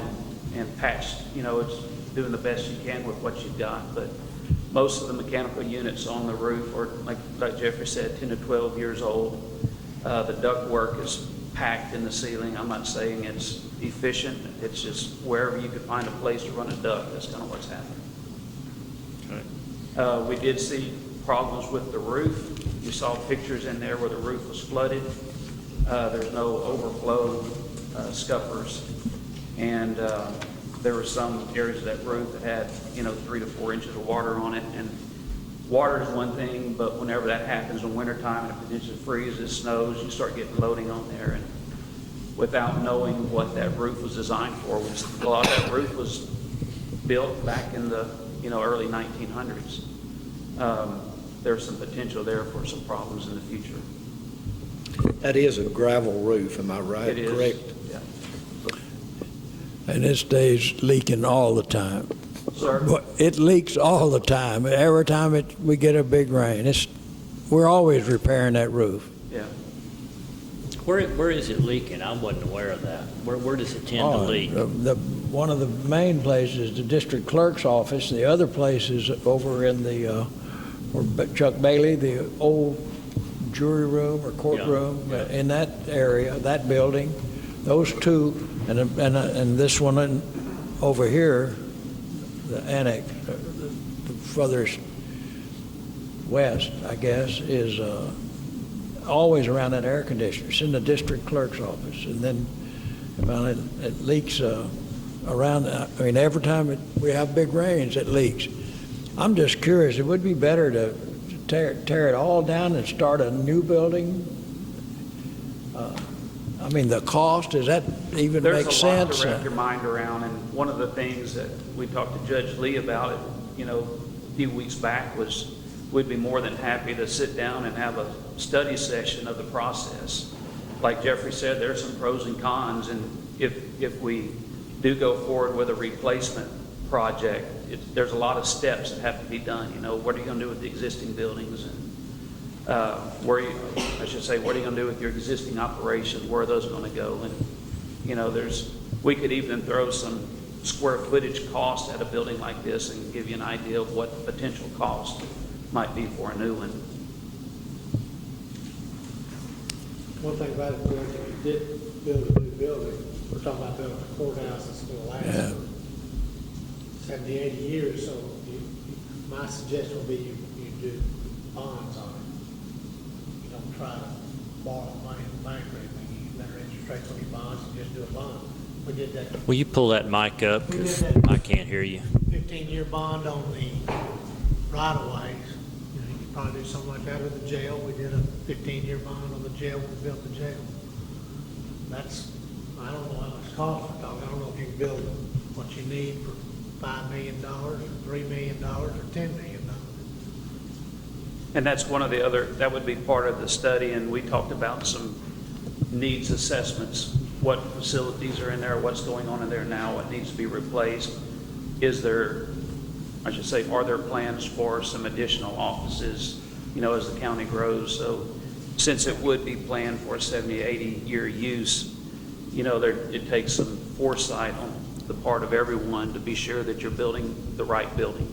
S8: and patched. You know, it's doing the best you can with what you've got. But most of the mechanical units on the roof are, like Jeffrey said, 10 to 12 years old. The ductwork is packed in the ceiling. I'm not saying it's efficient. It's just wherever you could find a place to run a duct, that's kind of what's happening.
S1: Okay.
S8: We did see problems with the roof. You saw pictures in there where the roof was flooded. There's no overflow scuppers, and there were some areas of that roof that had, 3 to 4 inches of water on it. And water is one thing, but whenever that happens in wintertime and it potentially freezes, snows, you start getting loading on there. And without knowing what that roof was designed for, a lot of that roof was built back in the early 1900s. There's some potential there for some problems in the future.
S4: That is a gravel roof, am I right?
S8: It is.
S4: Correct?
S8: Yeah.
S6: And it stays leaking all the time.
S8: Sir?
S6: But it leaks all the time. Every time we get a big rain, we're always repairing that roof.
S8: Yeah.
S1: Where is it leaking? I wasn't aware of that. Where does it tend to leak?
S6: One of the main places is the district clerk's office. The other place is over in the where Chuck Bailey, the old jury room or courtroom,
S1: Yeah.
S6: in that area, that building. Those two, and this one over here, the annex, the furthest west, I guess, is always around that air conditioner. It's in the district clerk's office, and then it leaks around. I mean, every time we have big rains, it leaks. I'm just curious. It would be better to tear it all down and start a new building. I mean, the cost, does that even make sense?
S8: There's a lot to wrap your mind around, and one of the things that we talked to Judge Lee about it, a few weeks back was we'd be more than happy to sit down and have a study session of the process. Like Jeffrey said, there's some pros and cons, and if we do go forward with a replacement project, there's a lot of steps that have to be done. What are you going to do with the existing buildings? And Where you, I should say, what are you going to do with your existing operations? Where are those going to go? And, you know, we could even throw some square footage cost at a building like this and give you an idea of what the potential cost might be for a new one.
S7: One thing about it, George, if you did build a new building, we're talking about building a courthouse that's going to last for 70, 80 years, so my suggestion would be you do bonds on it. You don't try to borrow money in the bank or anything. You get better interest rates on your bonds and just do a bond. We did that.
S1: Will you pull that mic up?
S7: We did
S1: 'Cause
S7: that.
S1: I can't hear you.
S7: 15-year bond on the right-of-ways. You know, you could probably do something like that with the jail. We did a 15-year bond on the jail when we built the jail. That's, I don't know how much it costs we're talking. I don't know if you can build what you need for $5 million or $3 million or $10 million.
S8: And that's one of the other, that would be part of the study, and we talked about some needs assessments. What facilities are in there, what's going on in there now, what needs to be replaced. Is there, I should say, are there plans for some additional offices, you know, as the county grows? So since it would be planned for a 70, 80-year use, you know, it takes some foresight on the part of everyone to be sure that you're building the right building.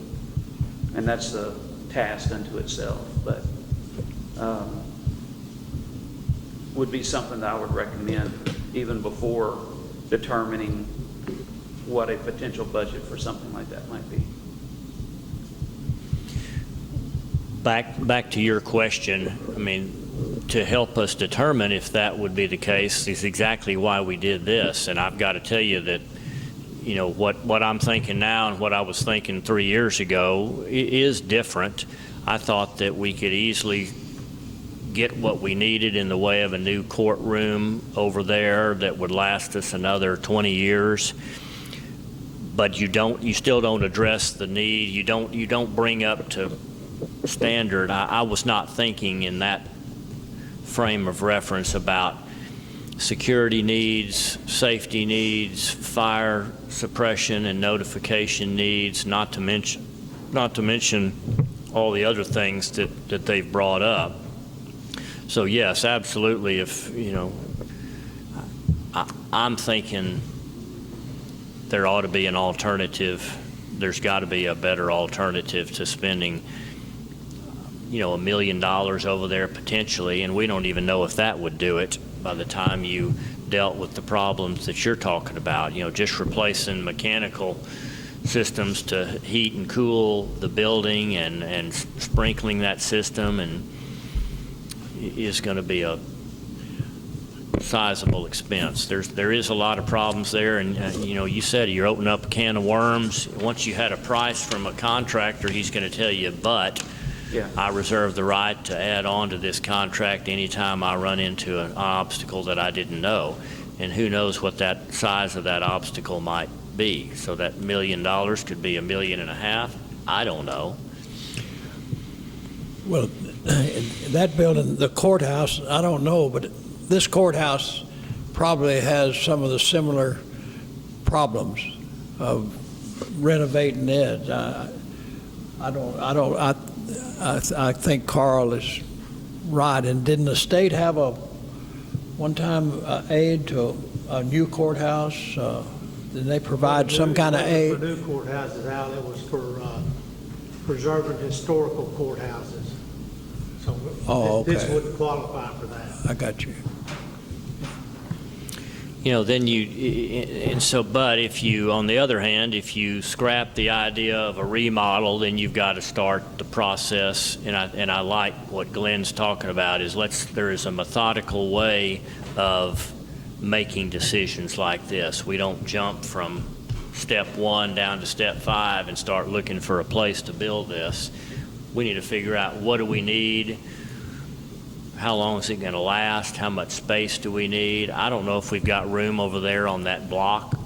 S8: And that's the task unto itself, but would be something that I would recommend even before determining what a potential budget for something like that might be.
S1: Back to your question, I mean, to help us determine if that would be the case is exactly why we did this. And I've got to tell you that, you know, what I'm thinking now and what I was thinking 3 years ago is different. I thought that we could easily get what we needed in the way of a new courtroom over there that would last us another 20 years. But you still don't address the need. You don't bring up to standard. I was not thinking in that frame of reference about security needs, safety needs, fire suppression and notification needs, not to mention all the other things that they've brought up. So yes, absolutely. If, you know, I'm thinking there ought to be an alternative. There's got to be a better alternative to spending, you know, $1 million over there potentially, and we don't even know if that would do it by the time you dealt with the problems that you're talking about. You know, just replacing mechanical systems to heat and cool the building and sprinkling that system and is going to be a sizable expense. There is a lot of problems there, and you know, you said you're opening up a can of worms. Once you had a price from a contractor, he's going to tell you, but
S8: Yeah.
S1: I reserve the right to add on to this contract anytime I run into an obstacle that I didn't know. And who knows what that size of that obstacle might be. So that $1 million could be $1.5 million. I don't know.
S6: Well, that building, the courthouse, I don't know, but this courthouse probably has some of the similar problems of renovating it. I think Carl is right. And didn't the state have one time aid to a new courthouse? Did they provide some kind of aid?
S7: For new courthouses out, it was for preserving historical courthouses. So this
S6: okay.
S7: wouldn't qualify for that.
S6: I got you.
S1: You know, then but if you, on the other hand, if you scrap the idea of a remodel, then you've got to start the process. And I like what Glenn's talking about is there is a methodical way of making decisions like this. We don't jump from step 1 down to step 5 and start looking for a place to build this. We need to figure out what do we need. How long is it going to last? How much space do we need? I don't know if we've got room over there on that block.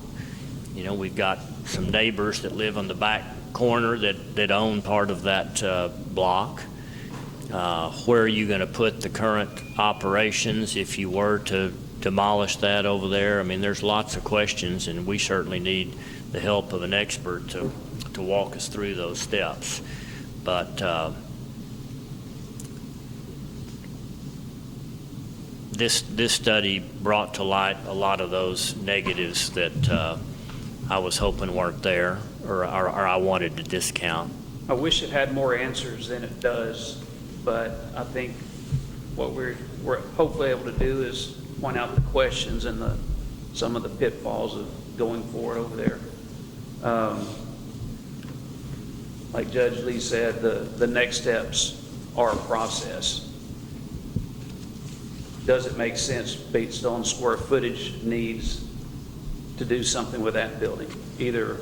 S1: You know, we've got some neighbors that live on the back corner that own part of that block. Where are you going to put the current operations if you were to demolish that over there? I mean, there's lots of questions, and we certainly need the help of an expert to walk us through those steps. But this study brought to light a lot of those negatives that I was hoping weren't there, or I wanted to discount.
S8: I wish it had more answers than it does, but I think what we're hopefully able to do is point out the questions and some of the pitfalls of going forward over there. Like Judge Lee said, the next steps are a process. Does it make sense based on square footage needs to do something with that building? Either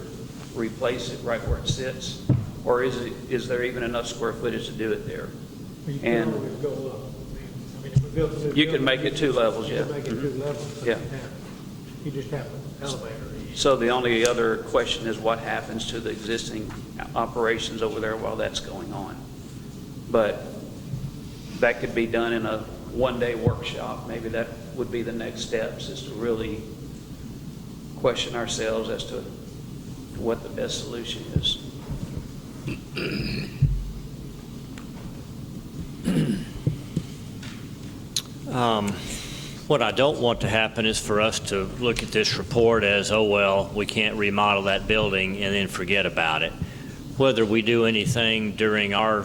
S8: replace it right where it sits, or is there even enough square footage to do it there?
S7: You can
S8: And
S7: always go up. I mean, if we build a new
S8: you can
S7: building,
S8: make it 2 levels,
S7: you
S8: yeah.
S7: can make it 2 levels. So
S8: Yeah.
S7: You just have an elevator.
S8: So the only other question is what happens to the existing operations over there while that's going on. But that could be done in a one-day workshop. Maybe that would be the next steps, is to really question ourselves as to what the best solution is.
S1: What I don't want to happen is for us to look at this report as, oh, well, we can't remodel that building and then forget about it. Whether we do anything during our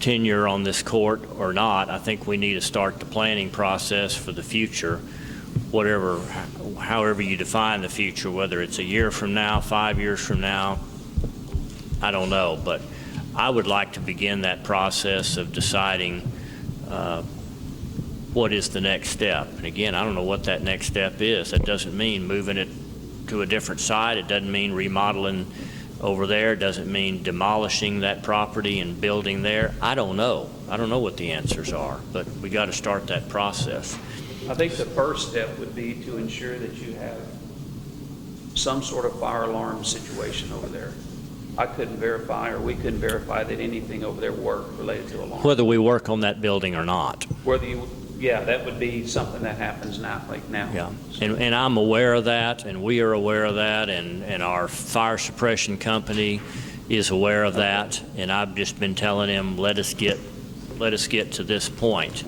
S1: tenure on this court or not, I think we need to start the planning process for the future, however you define the future, whether it's a year from now, 5 years from now, I don't know. But I would like to begin that process of deciding what is the next step. And again, I don't know what that next step is. That doesn't mean moving it to a different site. It doesn't mean remodeling over there. It doesn't mean demolishing that property and building there. I don't know. I don't know what the answers are, but we got to start that process.
S8: I think the first step would be to ensure that you have some sort of fire alarm situation over there. I couldn't verify, or we couldn't verify, that anything over there worked related to alarm.
S1: Whether we work on that building or not.
S8: Yeah, that would be something that happens now, like now.
S1: Yeah, and I'm aware of that, and we are aware of that, and our fire suppression company is aware of that, and I've just been telling him, let us get to this point.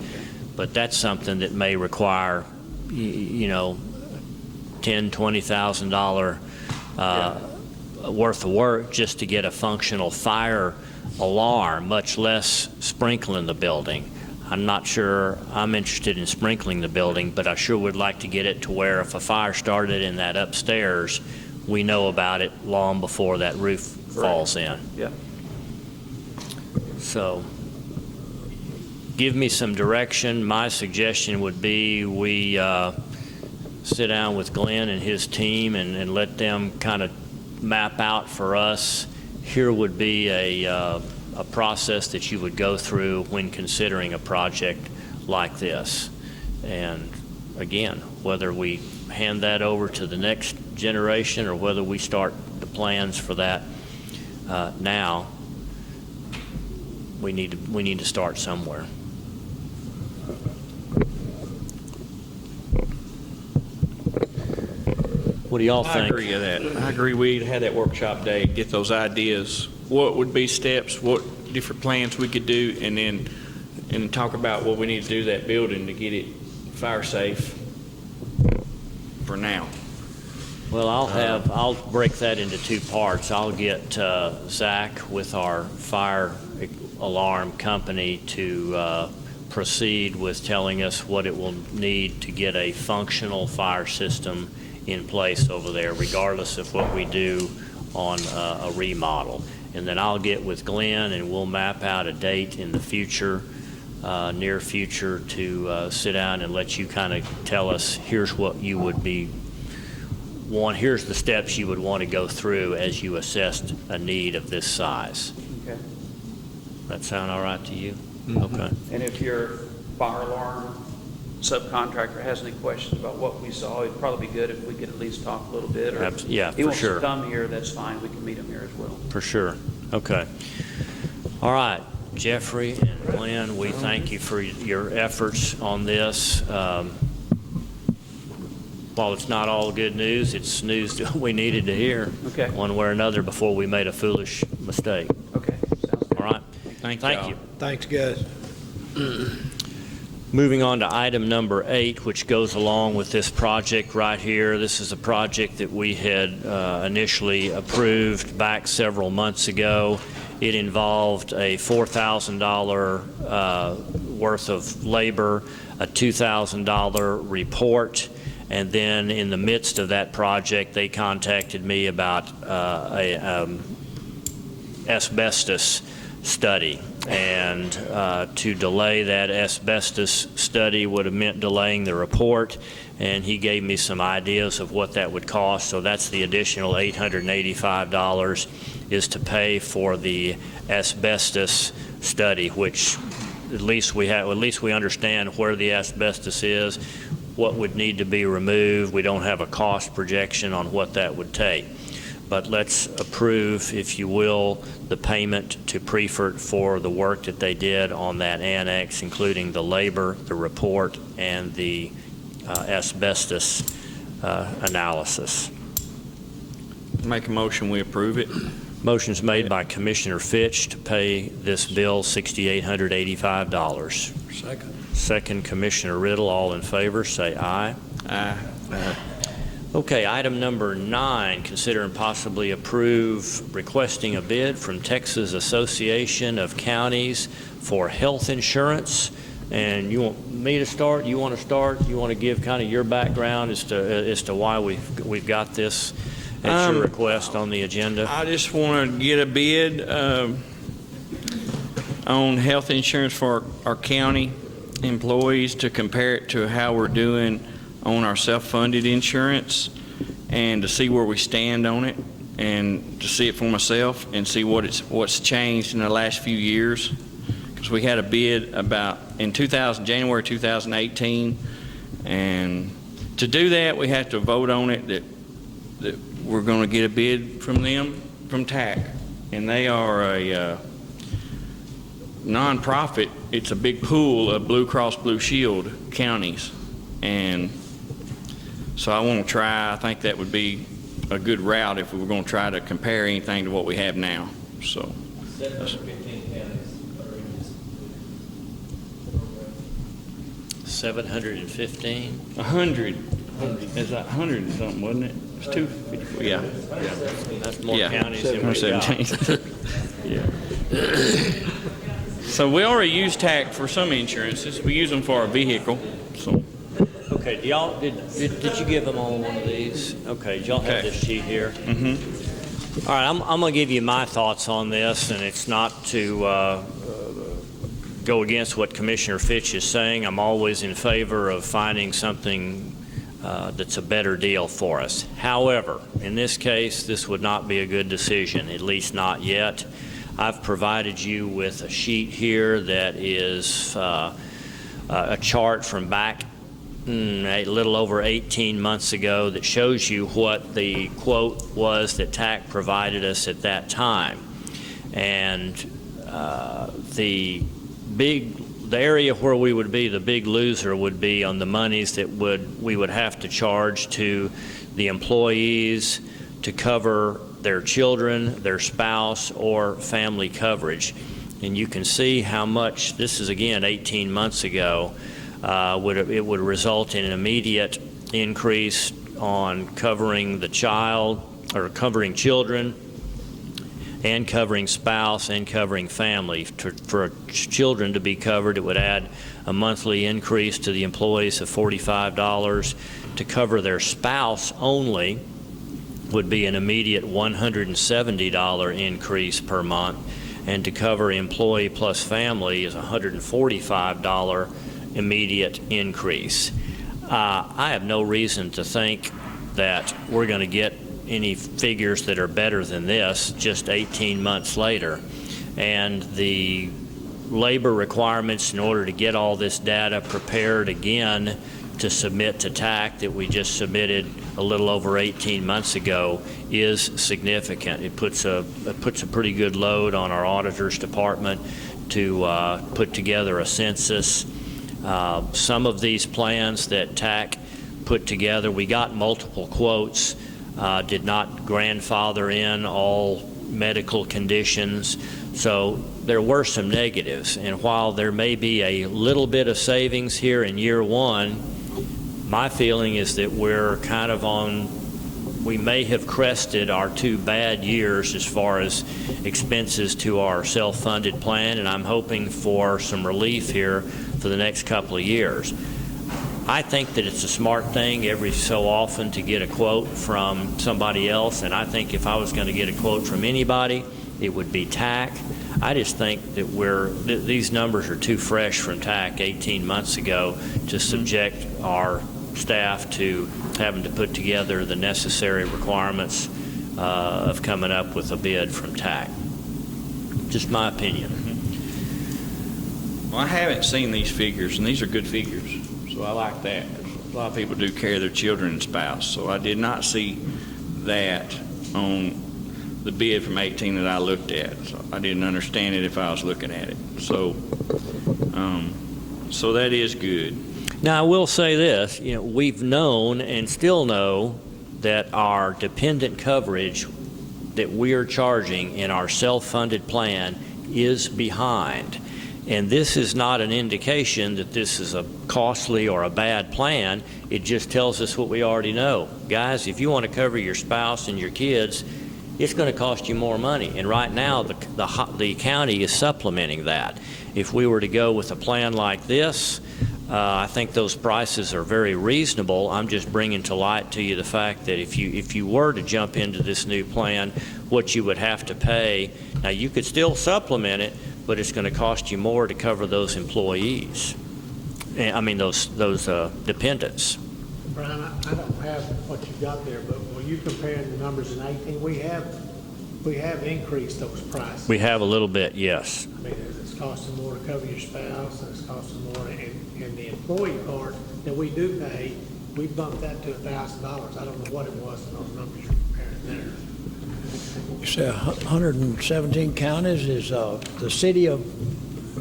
S1: But that's something that may require, $10,000-$20,000 worth of work just to get a functional fire alarm, much less sprinkling the building. I'm not sure I'm interested in sprinkling the building, but I sure would like to get it to where if a fire started in that upstairs, we know about it long before that roof falls in.
S8: Yeah.
S1: So give me some direction. My suggestion would be we sit down with Glenn and his team and let them kind of map out for us. Here would be a process that you would go through when considering a project like this. And again, whether we hand that over to the next generation or whether we start the plans for that now, we need to start somewhere. What do y'all think?
S2: I agree with that. I agree we'd have that workshop day, get those ideas. What would be steps, what different plans we could do, and then talk about what we need to do to that building to get it fire safe for now.
S1: Well, I'll break that into 2 parts. I'll get Zach with our fire alarm company to proceed with telling us what it will need to get a functional fire system in place over there, regardless of what we do on a remodel. And then I'll get with Glenn and we'll map out a date in the future, near future, to sit down and let you kind of tell us, here's what you would be here's the steps you would want to go through as you assessed a need of this size.
S8: Okay.
S1: That sound all right to you?
S2: Mm-hmm.
S1: Okay.
S8: And if your fire alarm subcontractor has any questions about what we saw, it'd probably be good if we could at least talk a little bit. Or
S1: Yeah,
S8: he
S1: for
S8: wants
S1: sure.
S8: to come here, that's fine. We can meet him here as well.
S1: For sure. Okay. All right. Jeffrey and Glenn, we thank you for your efforts on this. While it's not all good news, it's news that we needed to hear
S8: Okay.
S1: one way or another before we made a foolish mistake.
S8: Okay, sounds good.
S1: All right?
S2: Thank
S1: Thank you.
S4: Thanks, guys.
S1: Moving on to item number 8, which goes along with this project right here. This is a project that we had initially approved back several months ago. It involved a $4,000 worth of labor, a $2,000 report, and then in the midst of that project, they contacted me about a asbestos study. And to delay that asbestos study would have meant delaying the report, and he gave me some ideas of what that would cost. So that's the additional $885 is to pay for the asbestos study, which at least we understand where the asbestos is, what would need to be removed. We don't have a cost projection on what that would take. But let's approve, if you will, the payment to Prefert for the work that they did on that annex, including the labor, the report, and the asbestos analysis.
S2: Make a motion, we approve it.
S1: Motion's made by Commissioner Fitch to pay this bill $6,885.
S6: Second.
S1: Second, Commissioner Riddle. All in favor, say aye.
S2: Aye.
S1: Okay, item number 9, consider and possibly approve requesting a bid from Texas Association of Counties for health insurance. And you want me to start? You want to start? You want to give kind of your background as to why we've got this at your request on the agenda?
S2: I just want to get a bid on health insurance for our county employees to compare it to how we're doing on our self-funded insurance, and to see where we stand on it, and to see it for myself and see what's changed in the last few years. Because we had a bid about in January 2018, and to do that we have to vote on it that we're going to get a bid from them, from TAC, and they are a non-profit. It's a big pool of Blue Cross Blue Shield counties, and so I want to try. I think that would be a good route if we were going to try to compare anything to what we have now. So
S5: 715 counties are in this program.
S1: 715?
S2: 100. Is that 100 and something, wasn't it? It's 250. Yeah.
S1: That's more
S2: Yeah.
S1: counties than we've got.
S2: 17. Yeah. So we already use TAC for some insurances. We use them for our vehicle. So.
S1: Okay, did you give them all one of these? Okay, did y'all have
S2: Okay.
S1: this sheet here?
S2: Mm-hmm.
S1: All right, I'm going to give you my thoughts on this, and it's not to go against what Commissioner Fitch is saying. I'm always in favor of finding something that's a better deal for us. However, in this case, this would not be a good decision, at least not yet. I've provided you with a sheet here that is a chart from back a little over 18 months ago that shows you what the quote was that TAC provided us at that time. And the area where we would be the big loser would be on the monies that we would have to charge to the employees to cover their children, their spouse, or family coverage. And you can see how much, this is again 18 months ago, it would result in an immediate increase on covering the child, or covering children, and covering spouse, and covering family. For children to be covered, it would add a monthly increase to the employees of $45. To cover their spouse only would be an immediate $170 increase per month, and to cover employee plus family is a $145 immediate increase. I have no reason to think that we're going to get any figures that are better than this just 18 months later. And the labor requirements in order to get all this data prepared again to submit to TAC that we just submitted a little over 18 months ago is significant. It puts a pretty good load on our auditor's department to put together a census. Some of these plans that TAC put together, we got multiple quotes, did not grandfather in all medical conditions. So there were some negatives, and while there may be a little bit of savings here in year one, my feeling is that we're kind of we may have crested our 2 bad years as far as expenses to our self-funded plan, and I'm hoping for some relief here for the next couple of years. I think that it's a smart thing every so often to get a quote from somebody else, and I think if I was going to get a quote from anybody, it would be TAC. I just think that these numbers are too fresh from TAC 18 months ago to subject our staff to having to put together the necessary requirements of coming up with a bid from TAC. Just my opinion.
S2: Well, I haven't seen these figures, and these are good figures, so I like that. A lot of people do carry their children and spouse, so I did not see that on the bid from 18 that I looked at. So I didn't understand it if I was looking at it. So, so that is good.
S1: Now, I will say this, we've known and still know that our dependent coverage that we are charging in our self-funded plan is behind. And this is not an indication that this is a costly or a bad plan. It just tells us what we already know. Guys, if you want to cover your spouse and your kids, it's going to cost you more money. And right now, the county is supplementing that. If we were to go with a plan like this, I think those prices are very reasonable. I'm just bringing to light to you the fact that if you were to jump into this new plan, what you would have to pay. Now, you could still supplement it, but it's going to cost you more to cover those employees. I mean, those dependents.
S7: Brian, I don't have what you got there, but when you compare the numbers in 18, we have increased those prices.
S1: We have a little bit, yes.
S7: I mean, it's costing more to cover your spouse, and it's costing more, and the employee part that we do pay, we bumped that to $1,000. I don't know what it was in those numbers you're comparing there.
S6: You say 117 counties is the city of,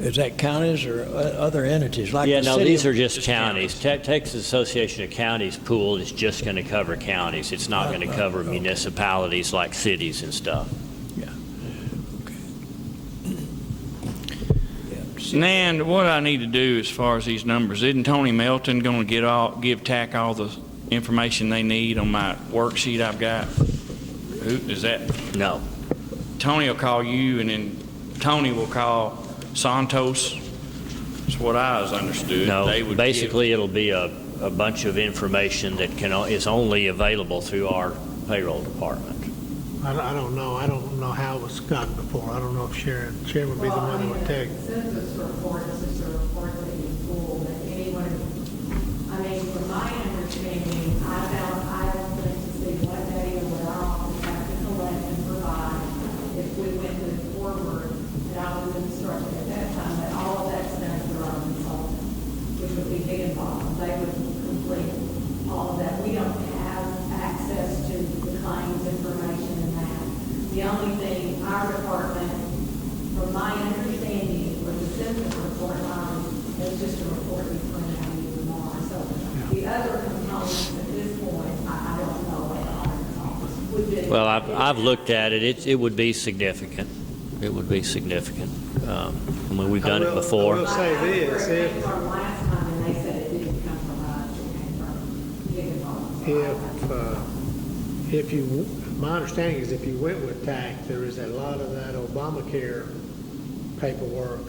S6: is that counties or other entities? Like
S1: Yeah,
S6: the
S1: no,
S6: city
S1: these
S6: of-
S1: are just counties. Texas Association of Counties pool is just going to cover counties. It's not going to cover municipalities like cities and stuff.
S2: Nan, what I need to do as far as these numbers, isn't Tony Melton going to give TAC all the information they need on my worksheet I've got? Who is that?
S1: No.
S2: Tony will call you, and then Tony will call Santos. That's what I was understood.
S1: No,
S2: They would
S1: basically it'll be a bunch of information that is only available through our payroll department.
S7: I don't know. I don't know how it was gotten before. I don't know if Sharon would be the one that would take.
S10: Census report is just a report that you pull that anyone, I mean, from my understanding, I looked to see what data would our office have to collect and provide if we went to forward, and I was instructed at that time that all of that's done through our consultant, which would be big and bottom. They would complete all of that. We don't have access to the claims information. The only thing our department, from my understanding, with the census report line, is just a report we print out even more. So the other components at this point, I don't know what the auditor's office would be.
S1: Well, I've looked at it. It would be significant. It would be significant. I mean, we've done it before.
S7: I will say this,
S10: It came from last time, and they said it didn't come from us, it came from Higginbotham.
S7: if you, my understanding is if you went with TAC, there is a lot of that Obamacare paperwork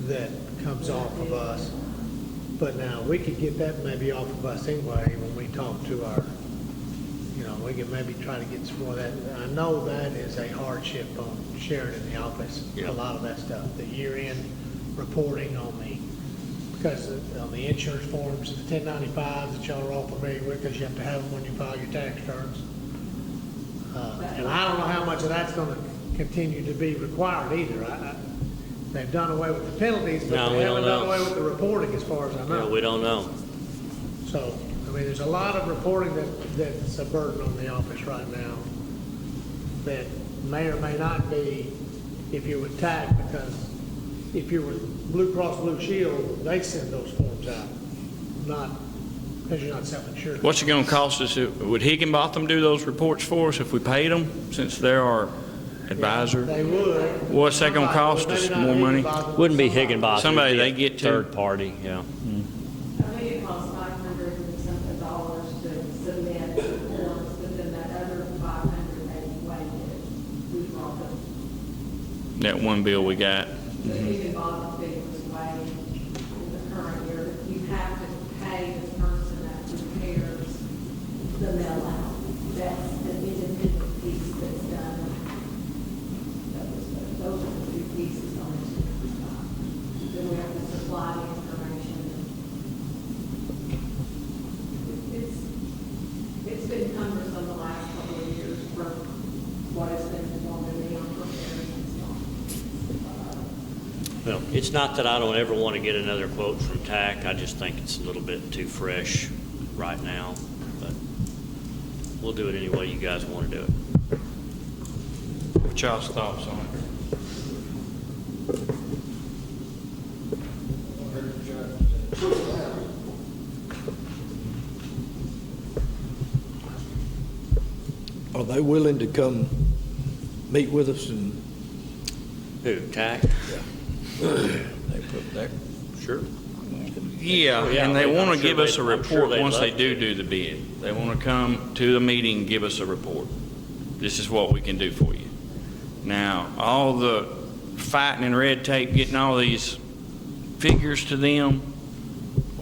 S7: that comes off of us. But now, we could get that maybe off of us anyway when we talk to our, we could maybe try to get some more of that. I know that is a hardship on Sharon in the office, a lot of that stuff. The year-end reporting on because on the insurance forms, the 1095s that y'all are all familiar with, because you have to have them when you file your tax returns. And I don't know how much of that's going to continue to be required either. They've done away with the penalties, but
S1: No,
S7: they
S1: we
S7: haven't
S1: don't
S7: done
S1: know.
S7: away with the reporting as far as I know.
S1: Yeah, we don't know.
S7: So, I mean, there's a lot of reporting that's a burden on the office right now that may or may not be if you're with TAC, because if you're with Blue Cross Blue Shield, they send those forms out, not because you're not self-insured.
S2: What's it going to cost us? Would Higginbotham do those reports for us if we paid them, since they're our advisor?
S7: They would.
S2: What's that gonna cost us?
S7: Maybe not
S2: More money?
S7: Higginbotham,
S1: Wouldn't be
S7: somebody.
S1: Higginbotham.
S2: Somebody
S1: it'd be
S2: they
S1: a
S2: get to.
S1: Third party, yeah.
S10: I think it costs $500 and something dollars to submit forms, but then that other $500 they waived. We brought them.
S2: That one bill we got.
S10: The Higginbotham fee was waived in the current year. You have to pay the person that prepares the mail out. That's the independent piece that's done. Those are the two pieces on it. Then we have to supply the information. It's been cumbersome the last couple of years for what has been involved in me on preparing and stuff.
S1: Well, it's not that I don't ever want to get another quote from TAC. I just think it's a little bit too fresh right now. But we'll do it any way you guys want to do it.
S2: What's y'all's thoughts on it?
S4: Are they willing to come meet with us and
S1: Who, TAC?
S6: They put their,
S1: Sure.
S2: Yeah,
S1: Oh, yeah,
S2: and they
S1: I'm
S2: want to
S1: sure
S2: give us a
S1: I'm sure
S2: report
S1: they'd
S2: once they
S1: love
S2: do the bid. They want to come to the meeting and give us a report. This is what we can do for you. Now, all the fighting and red tape, getting all these figures to them,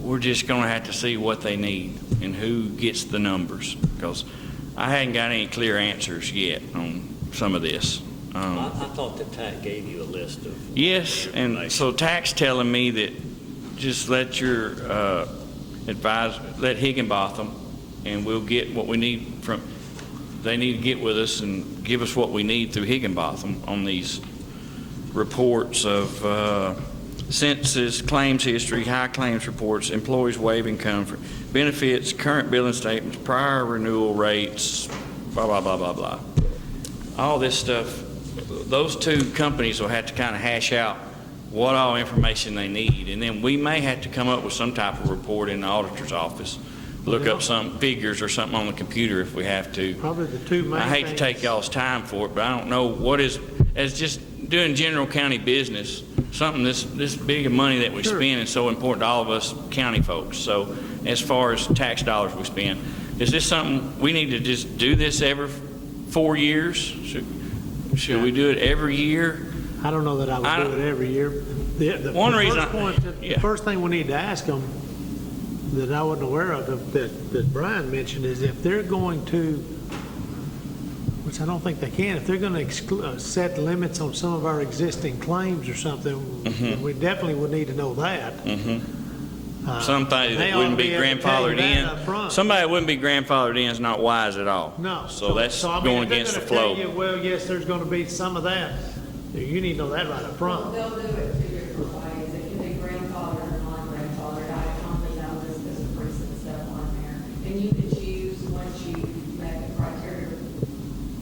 S2: we're just going to have to see what they need and who gets the numbers, because I hadn't got any clear answers yet on some of this.
S1: I thought that TAC gave you a list of.
S2: Yes, and
S1: information.
S2: so TAC's telling me that just let your advisor, let Higginbotham, and we'll get what we need from, they need to get with us and give us what we need through Higginbotham on these reports of census, claims history, high claims reports, employees waiving comfort, benefits, current billing statements, prior renewal rates, blah, blah, blah, blah, blah. All this stuff, those two companies will have to kind of hash out what all information they need, and then we may have to come up with some type of report in the auditor's office, look up some figures or something on the computer if we have to.
S7: Probably the two main
S2: I hate to
S7: things.
S2: take y'all's time for it, but I don't know what is, as just doing general county business, something this big of money that we
S7: Sure.
S2: spend is so important to all of us county folks. So as far as tax dollars we spend, is this something, we need to just do this every 4 years? Should we do it every year?
S7: I don't know that I
S2: I
S7: would do
S2: don't-
S7: it every year. The
S2: One
S7: first
S2: reason I-
S7: point,
S2: yeah.
S7: the first thing we need to ask them that I wasn't aware of that Brian mentioned is if they're going to, which I don't think they can, if they're going to set limits on some of our existing claims or something,
S2: Mm-hmm.
S7: we definitely would need to know that.
S2: Somebody
S7: They
S2: that
S7: ought
S2: wouldn't
S7: to
S2: be
S7: be able to tell you
S2: grandfathered
S7: that
S2: in.
S7: up front.
S2: Somebody that wouldn't be grandfathered in is not wise at all.
S7: No.
S2: So that's
S7: I mean,
S2: going
S7: if they're
S2: against the
S7: gonna tell
S2: flow.
S7: you, well, yes, there's going to be some of that. You need to know that right up front.
S10: They'll do it two different ways. It can be grandfathered or non-grandfathered. I company know this, there's a precinct stuff on there. And you can choose, once you make the criteria,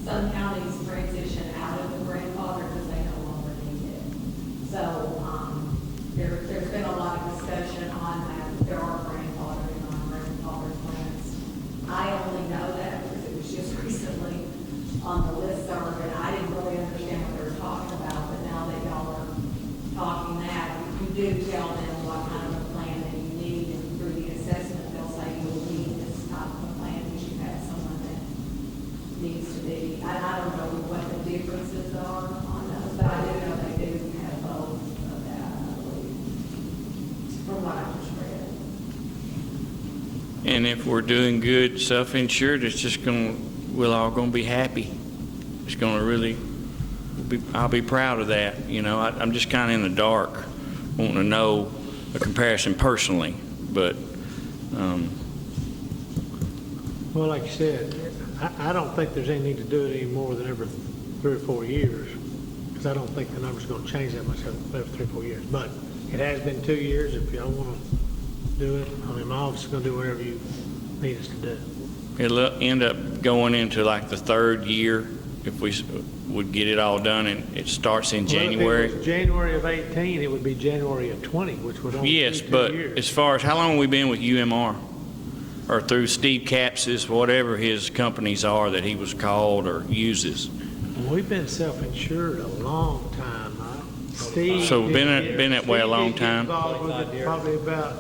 S10: some counties transition out of the grandfather because they no longer need it. So, there's been a lot of discussion on that. There are grandfathered and non-grandfathered plans. I only know that because it was just recently on the listserv, and I didn't really understand what they were talking about, but now that y'all are talking that, you do tell them what kind of a plan that you need, and through the assessment, they'll say you will need this type of a plan because you have someone that needs to be, I don't know what the differences are on those, but I do know they do have both of that, I believe, from what I just read.
S2: And if we're doing good, self-insured, it's just we're all going to be happy. It's going to really, I'll be proud of that. You know, I'm just kind of in the dark, wanting to know a comparison personally, but
S7: Well, like you said, I don't think there's any need to do it any more than every 3 or 4 years, because I don't think the number's going to change that much every 3 or 4 years. But it has been 2 years. If y'all want to do it, I mean, my office is going to do whatever you need us to do.
S2: it'll end up going into like the 3rd year if we would get it all done, and it starts in January.
S7: Well, if it was January of 18, it would be January of 20, which would only be 2 years.
S2: Yes, but as far as how long have we been with UMR? Or through Steve Caps's, whatever his companies are that he was called or uses?
S7: We've been self-insured a long time, right? Steve.
S2: So been that way a
S7: Steve
S2: long
S7: did get
S2: time.
S7: involved with it probably about,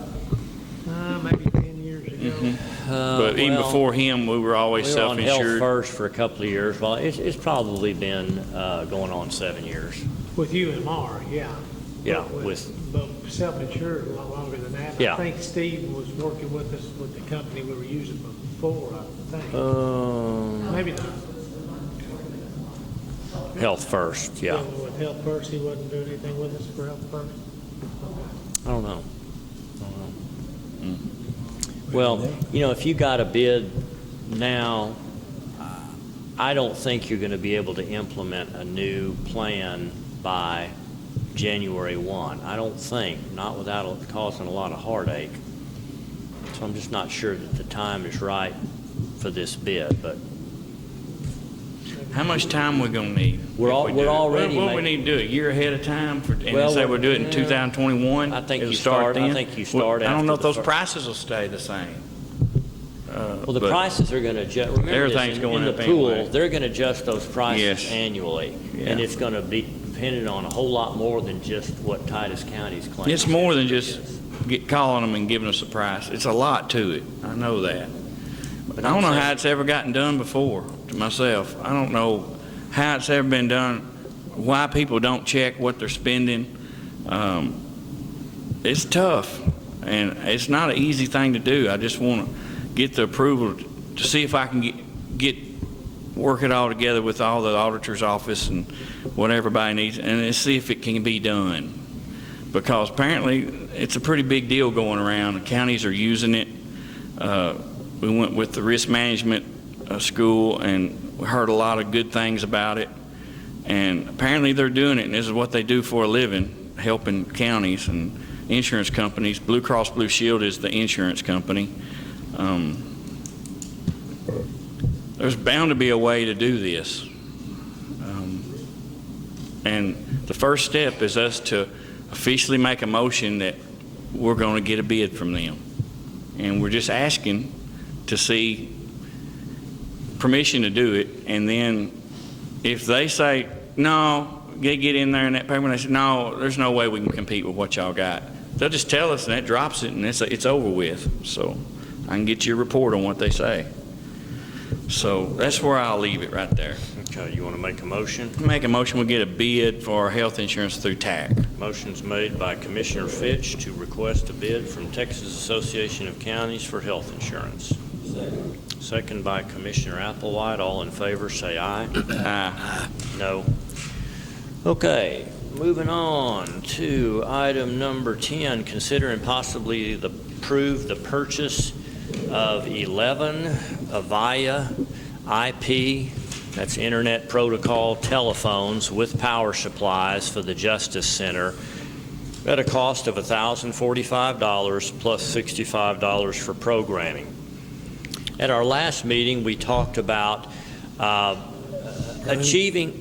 S7: maybe 10 years ago.
S2: But even
S1: well,
S2: before him, we were always
S1: We were on Health
S2: self-insured.
S1: First for a couple of years. Well, it's probably been going on 7 years.
S7: With you and Mar, yeah.
S1: Yeah,
S7: But self-insured a lot longer than that.
S1: Yeah.
S7: I think Steve was working with us with the company we were using before, I think. Maybe not.
S1: Health First, yeah.
S7: With Health First, he wasn't doing anything with us for Health First?
S1: I don't know. Well, if you got a bid now, I don't think you're going to be able to implement a new plan by January 1. I don't think, not without causing a lot of heartache. So I'm just not sure that the time is right for this bid, but
S2: How much time we gonna need?
S1: We're already
S2: What we
S1: making-
S2: need to do, a year ahead of time, and
S1: Well,
S2: say we'll do it in
S1: yeah.
S2: 2021?
S1: I think
S2: It'll
S1: you start- I
S2: then?
S1: think you start
S2: Well, I don't know if
S1: after the
S2: those prices will stay the same.
S1: well, the
S2: But
S1: prices are going to adjust. Remember
S2: everything's
S1: this,
S2: going
S1: in
S2: up
S1: the pool,
S2: anyway.
S1: they're going to adjust those prices
S2: Yes.
S1: annually,
S2: Yeah.
S1: and it's going to be dependent on a whole lot more than just what Titus County's claiming.
S2: It's more than just calling them and giving us a price. It's a lot to it. I know that. But I don't know how it's ever gotten done before, to myself. I don't know how it's ever been done, why people don't check what they're spending. It's tough, and it's not an easy thing to do. I just want to get the approval to see if I can work it all together with all the auditor's office and what everybody needs, and see if it can be done. Because apparently it's a pretty big deal going around. The counties are using it. We went with the risk management school, and we heard a lot of good things about it. And apparently they're doing it, and this is what they do for a living, helping counties and insurance companies. Blue Cross Blue Shield is the insurance company. There's bound to be a way to do this. And the first step is us to officially make a motion that we're going to get a bid from them. And we're just asking to see permission to do it. And then if they say, no, get in there in that paper, and they say, no, there's no way we can compete with what y'all got, they'll just tell us, and that drops it, and it's over with. So I can get you a report on what they say. So that's where I'll leave it right there.
S1: Okay, you want to make a motion?
S2: Make a motion, we get a bid for our health insurance through TAC.
S1: Motion's made by Commissioner Fitch to request a bid from Texas Association of Counties for health insurance. Second by Commissioner Applewhite. All in favor, say aye.
S2: Aye.
S1: No. Okay, moving on to item number 10, consider and possibly approve the purchase of 11 Avaya IP, that's Internet Protocol telephones with power supplies for the Justice Center at a cost of $1,045 plus $65 for programming. At our last meeting, we talked about achieving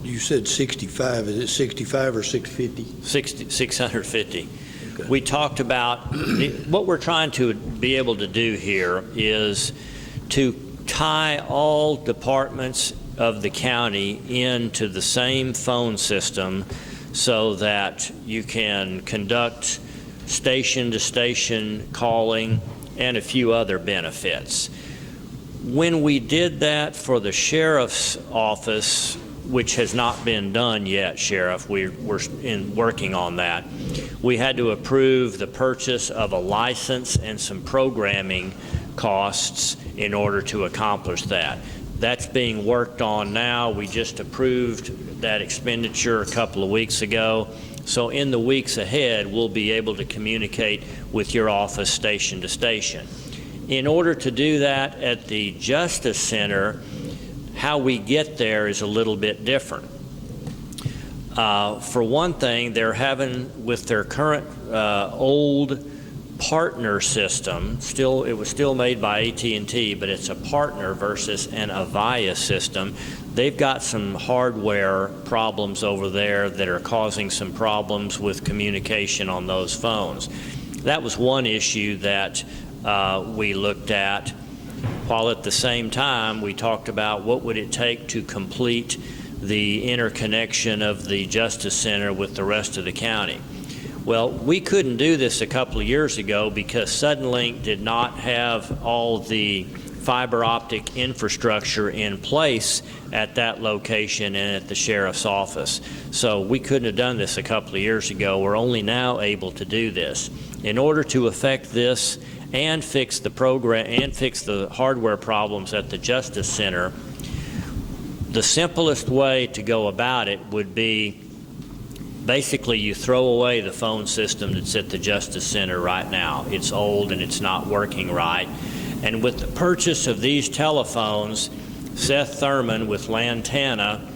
S4: You said 65, is it 65 or 650?
S1: 650.
S4: Okay.
S1: We talked about what we're trying to be able to do here is to tie all departments of the county into the same phone system so that you can conduct station-to-station calling and a few other benefits. When we did that for the sheriff's office, which has not been done yet, Sheriff, we're working on that, we had to approve the purchase of a license and some programming costs in order to accomplish that. That's being worked on now. We just approved that expenditure a couple of weeks ago. So in the weeks ahead, we'll be able to communicate with your office station to station. In order to do that at the Justice Center, how we get there is a little bit different. For one thing, they're having, with their current old partner system, it was still made by AT&T, but it's a partner versus an Avaya system. They've got some hardware problems over there that are causing some problems with communication on those phones. That was one issue that we looked at, while at the same time we talked about what would it take to complete the interconnection of the Justice Center with the rest of the county. Well, we couldn't do this a couple of years ago because Suddenlink did not have all the fiber optic infrastructure in place at that location and at the sheriff's office. So we couldn't have done this a couple of years ago. We're only now able to do this. In order to affect this and fix the program and fix the hardware problems at the Justice Center, the simplest way to go about it would be basically you throw away the phone system that's at the Justice Center right now. It's old and it's not working right. And with the purchase of these telephones, Seth Thurman with Lantana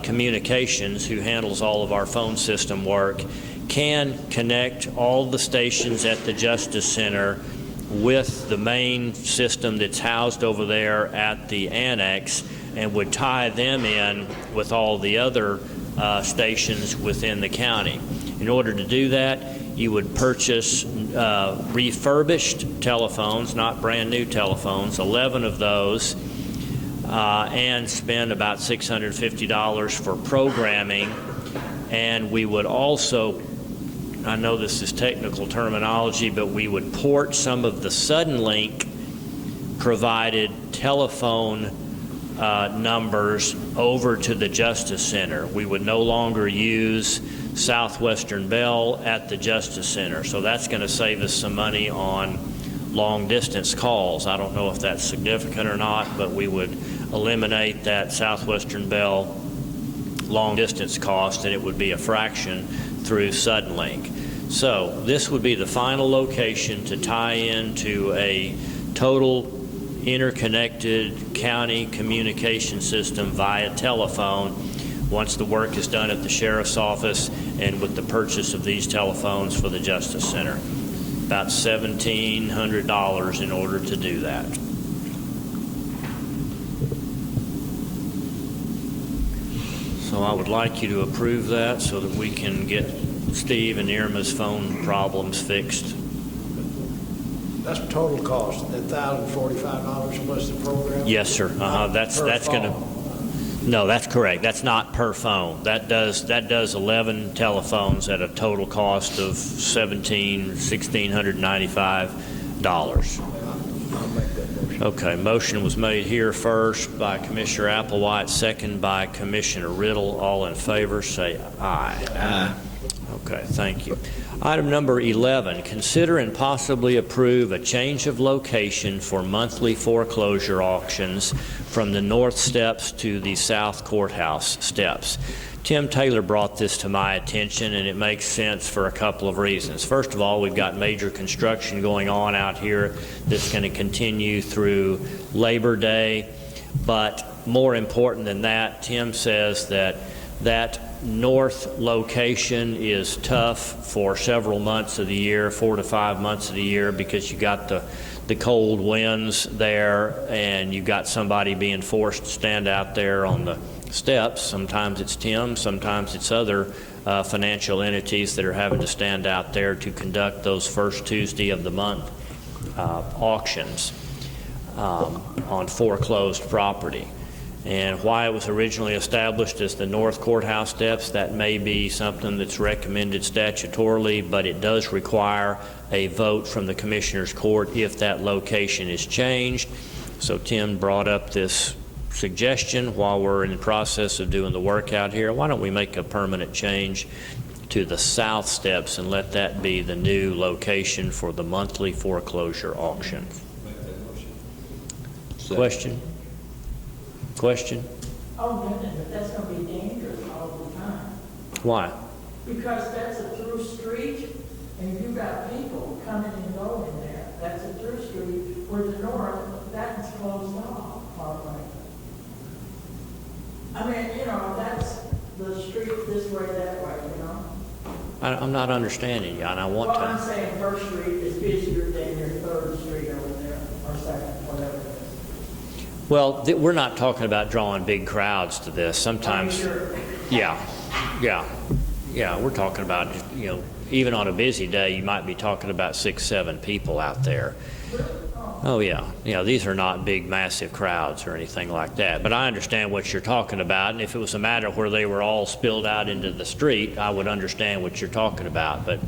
S1: Communications, who handles all of our phone system work, can connect all the stations at the Justice Center with the main system that's housed over there at the annex, and would tie them in with all the other stations within the county. In order to do that, you would purchase refurbished telephones, not brand new telephones, 11 of those, and spend about $650 for programming. And we would also, I know this is technical terminology, but we would port some of the Suddenlink provided telephone numbers over to the Justice Center. We would no longer use Southwestern Bell at the Justice Center. So that's going to save us some money on long distance calls. I don't know if that's significant or not, but we would eliminate that Southwestern Bell long distance cost, and it would be a fraction through Suddenlink. So this would be the final location to tie into a total interconnected county communication system via telephone once the work is done at the sheriff's office and with the purchase of these telephones for the Justice Center. About $1,700 in order to do that. So I would like you to approve that so that we can get Steve and Irma's phone problems fixed.
S6: That's the total cost, $1,045 plus the program?
S1: Yes, sir. That's going to. No, that's correct. That's not per phone. That does 11 telephones at a total cost of $1,695.
S6: I'll make that motion.
S1: Okay, motion was made here first by Commissioner Applewhite, second by Commissioner Riddle. All in favor, say aye. Aye. Okay, thank you. Item number 11, consider and possibly approve a change of location for monthly foreclosure auctions from the north steps to the south courthouse steps. Tim Taylor brought this to my attention, and it makes sense for a couple of reasons. First of all, we've got major construction going on out here that's going to continue through Labor Day. But more important than that, Tim says that north location is tough for several months of the year, 4 to 5 months of the year, because you got the cold winds there, and you got somebody being forced to stand out there on the steps. Sometimes it's Tim, sometimes it's other financial entities that are having to stand out there to conduct those first Tuesday of the month auctions on foreclosed property. And why it was originally established as the north courthouse steps, that may be something that's recommended statutorily, but it does require a vote from the Commissioner's Court if that location is changed. So Tim brought up this suggestion while we're in the process of doing the work out here. Why don't we make a permanent change to the south steps and let that be the new location for the monthly foreclosure auction? Question? Question?
S11: Oh, goodness, but that's going to be dangerous all the time.
S1: Why?
S11: Because that's a through street, and you've got people coming and going there. That's a through street, where the north, that's closed off, probably. I mean, that's the street this way, that way,
S1: I'm not understanding you, and I want
S11: Well,
S1: to.
S11: I'm saying First Street is busier than your Third Street over there, or Second, whatever it is.
S1: Well, we're not talking about drawing big crowds to this. Sometimes, yeah, we're talking about, even on a busy day, you might be talking about 6, 7 people out there. Oh, yeah. Yeah, these are not big, massive crowds or anything like that. But I understand what you're talking about, and if it was a matter where they were all spilled out into the street, I would understand what you're talking about, but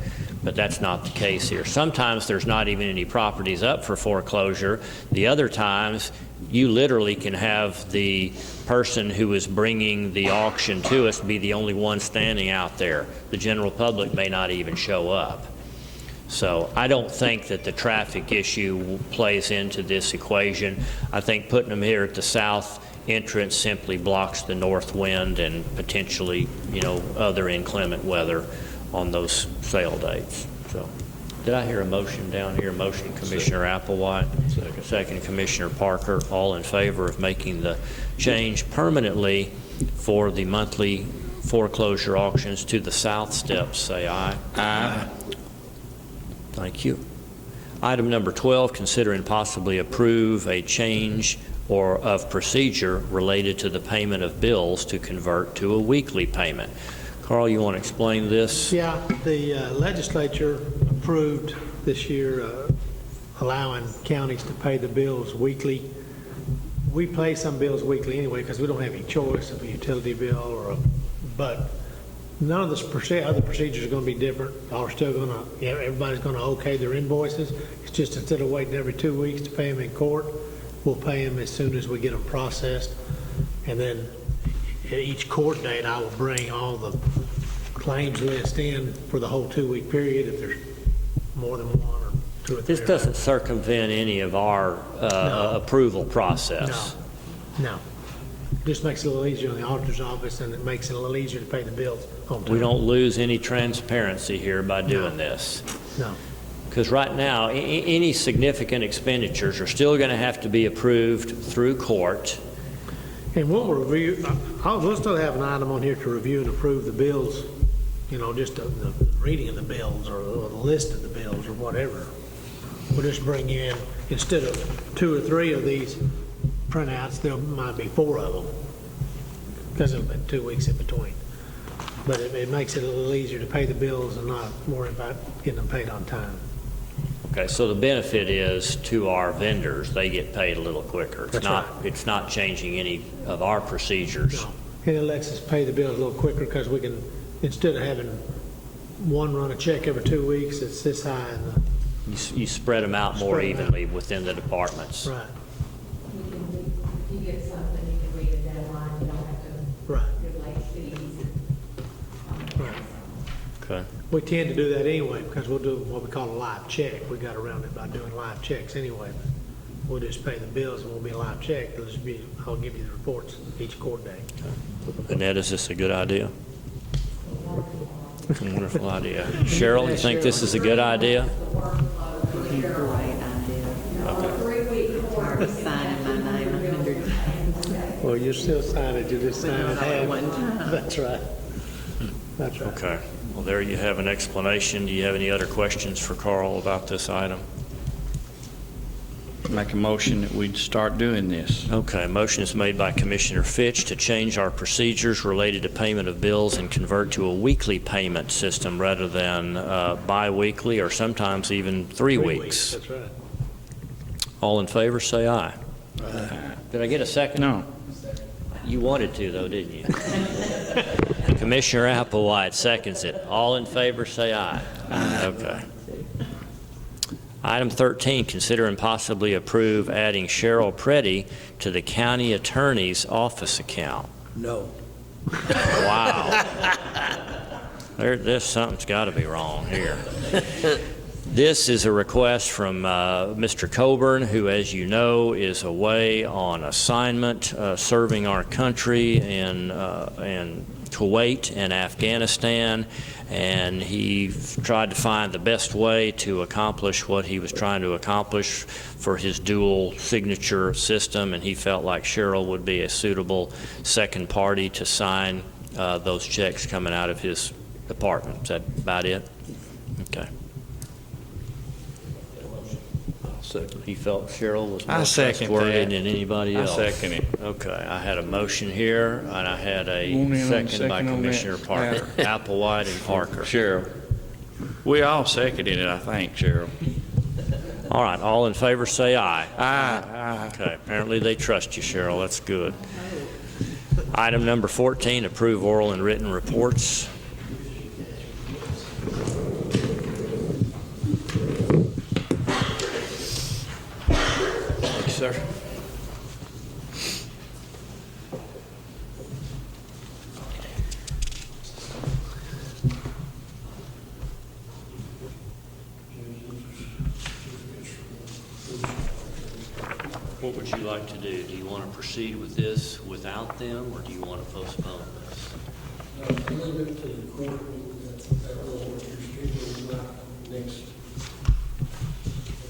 S1: that's not the case here. Sometimes there's not even any properties up for foreclosure. The other times, you literally can have the person who is bringing the auction to us be the only one standing out there. The general public may not even show up. So I don't think that the traffic issue plays into this equation. I think putting them here at the south entrance simply blocks the north wind and potentially, other inclement weather on those sale dates. So, did I hear a motion down here? Motion Commissioner Applewhite, second Commissioner Parker. All in favor of making the change permanently for the monthly foreclosure auctions to the south steps, say aye.
S2: Aye.
S1: Thank you. Item number 12, consider and possibly approve a change or of procedure related to the payment of bills to convert to a weekly payment. Carl, you want to explain this?
S7: Yeah, the legislature approved this year allowing counties to pay the bills weekly. We pay some bills weekly anyway because we don't have any choice of a utility bill but none of the other procedures are going to be different. Are still going to, everybody's going to okay their invoices. It's just instead of waiting every 2 weeks to pay them in court, we'll pay them as soon as we get them processed. And then at each court date, I will bring all the claims list in for the whole 2-week period if there's more than one or two or three.
S1: This doesn't circumvent any of our approval process.
S7: No. Just makes it a little easier on the auditor's office, and it makes it a little easier to pay the bills on time.
S1: We don't lose any transparency here by doing this.
S7: No.
S1: Because right now, any significant expenditures are still going to have to be approved through court.
S7: And we'll review, we'll still have an item on here to review and approve the bills, just the reading of the bills or the list of the bills or whatever. We'll just bring in, instead of 2 or 3 of these printouts, there might be 4 of them because it'll be 2 weeks in between. But it makes it a little easier to pay the bills and not worry about getting them paid on time.
S1: Okay, so the benefit is to our vendors, they get paid a little quicker. It's not changing any of our procedures.
S7: No. And it lets us pay the bills a little quicker because we can, instead of having one run a check every 2 weeks, it's this high.
S1: You spread them out more evenly within the departments.
S7: Right.
S10: If you get something, you can read the deadline, you don't have to
S7: Right.
S10: give late fees.
S7: Right.
S1: Okay.
S7: We tend to do that anyway because we'll do what we call a live check. We got around it by doing live checks anyway. But we'll just pay the bills and we'll be a live check. I'll give you the reports each court day.
S1: Annette, is this a good idea? Wonderful idea. Cheryl, you think this is a good idea?
S12: Great idea. Signing my name 100 times.
S7: Well, you still sign it. You just sign it half.
S12: One time.
S7: That's right. That's right.
S1: Okay. Well, there you have an explanation. Do you have any other questions for Carl about this item?
S2: Make a motion that we'd start doing this.
S1: Okay, motion is made by Commissioner Fitch to change our procedures related to payment of bills and convert to a weekly payment system rather than bi-weekly or sometimes even 3 weeks.
S7: That's right.
S1: All in favor, say aye. Did I get a second?
S2: No.
S1: You wanted to, though, didn't you? Commissioner Applewhite seconds it. All in favor, say aye. Okay. Item 13, consider and possibly approve adding Cheryl Preddy to the county attorney's office account.
S6: No.
S1: Wow. There's something's got to be wrong here. This is a request from Mr. Coburn, who, as you know, is away on assignment, serving our country in Kuwait and Afghanistan, and he tried to find the best way to accomplish what he was trying to accomplish for his dual signature system, and he felt like Cheryl would be a suitable second party to sign those checks coming out of his department. Is that about it? Okay. He felt Cheryl was more
S2: I second
S1: trustworthy
S2: that.
S1: than anybody else.
S2: I second it.
S1: Okay, I had a motion here, and I had a
S2: Want in on the
S1: second by
S2: second on
S1: Commissioner
S2: that?
S1: Parker. Applewhite and Parker.
S2: Cheryl. We all seconded it, I think, Cheryl.
S1: All right, all in favor, say aye. Aye. Okay, apparently they trust you, Cheryl, that's good. Item number 14, approve oral and written reports.
S4: Thank you, sir.
S1: What would you like to do? Do you want to proceed with this without them, or do you want to postpone this?
S13: Move it to the courtroom, that will what your schedule is next.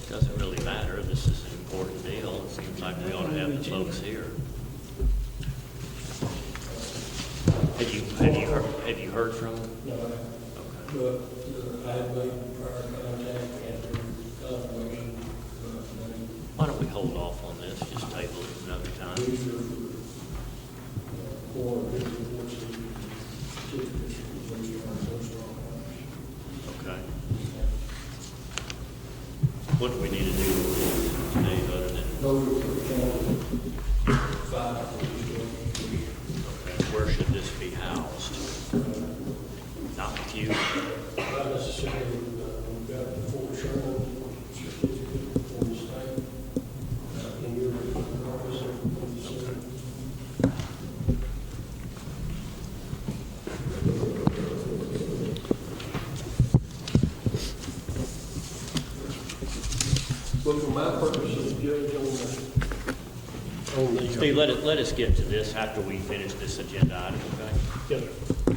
S1: Doesn't really matter. This is an important deal. It seems like we ought to have the folks here. Have you heard from them?
S13: No,
S1: Okay.
S13: but I have made prior contact after confirmation.
S1: Why don't we hold off on this, just table it another time?
S13: These are for reports and certificates of completion on those laws.
S1: Okay. What do we need to do today other than,
S13: Those are for the county. 5 for each one.
S1: okay, where should this be housed? Not with you?
S13: Not necessarily, we've got the Fort Sherman certificate for the state. In your office, for the city. But for my purposes, Judge, on the
S1: Steve, let us get to this after we finish this agenda item, okay?
S13: yes, sir.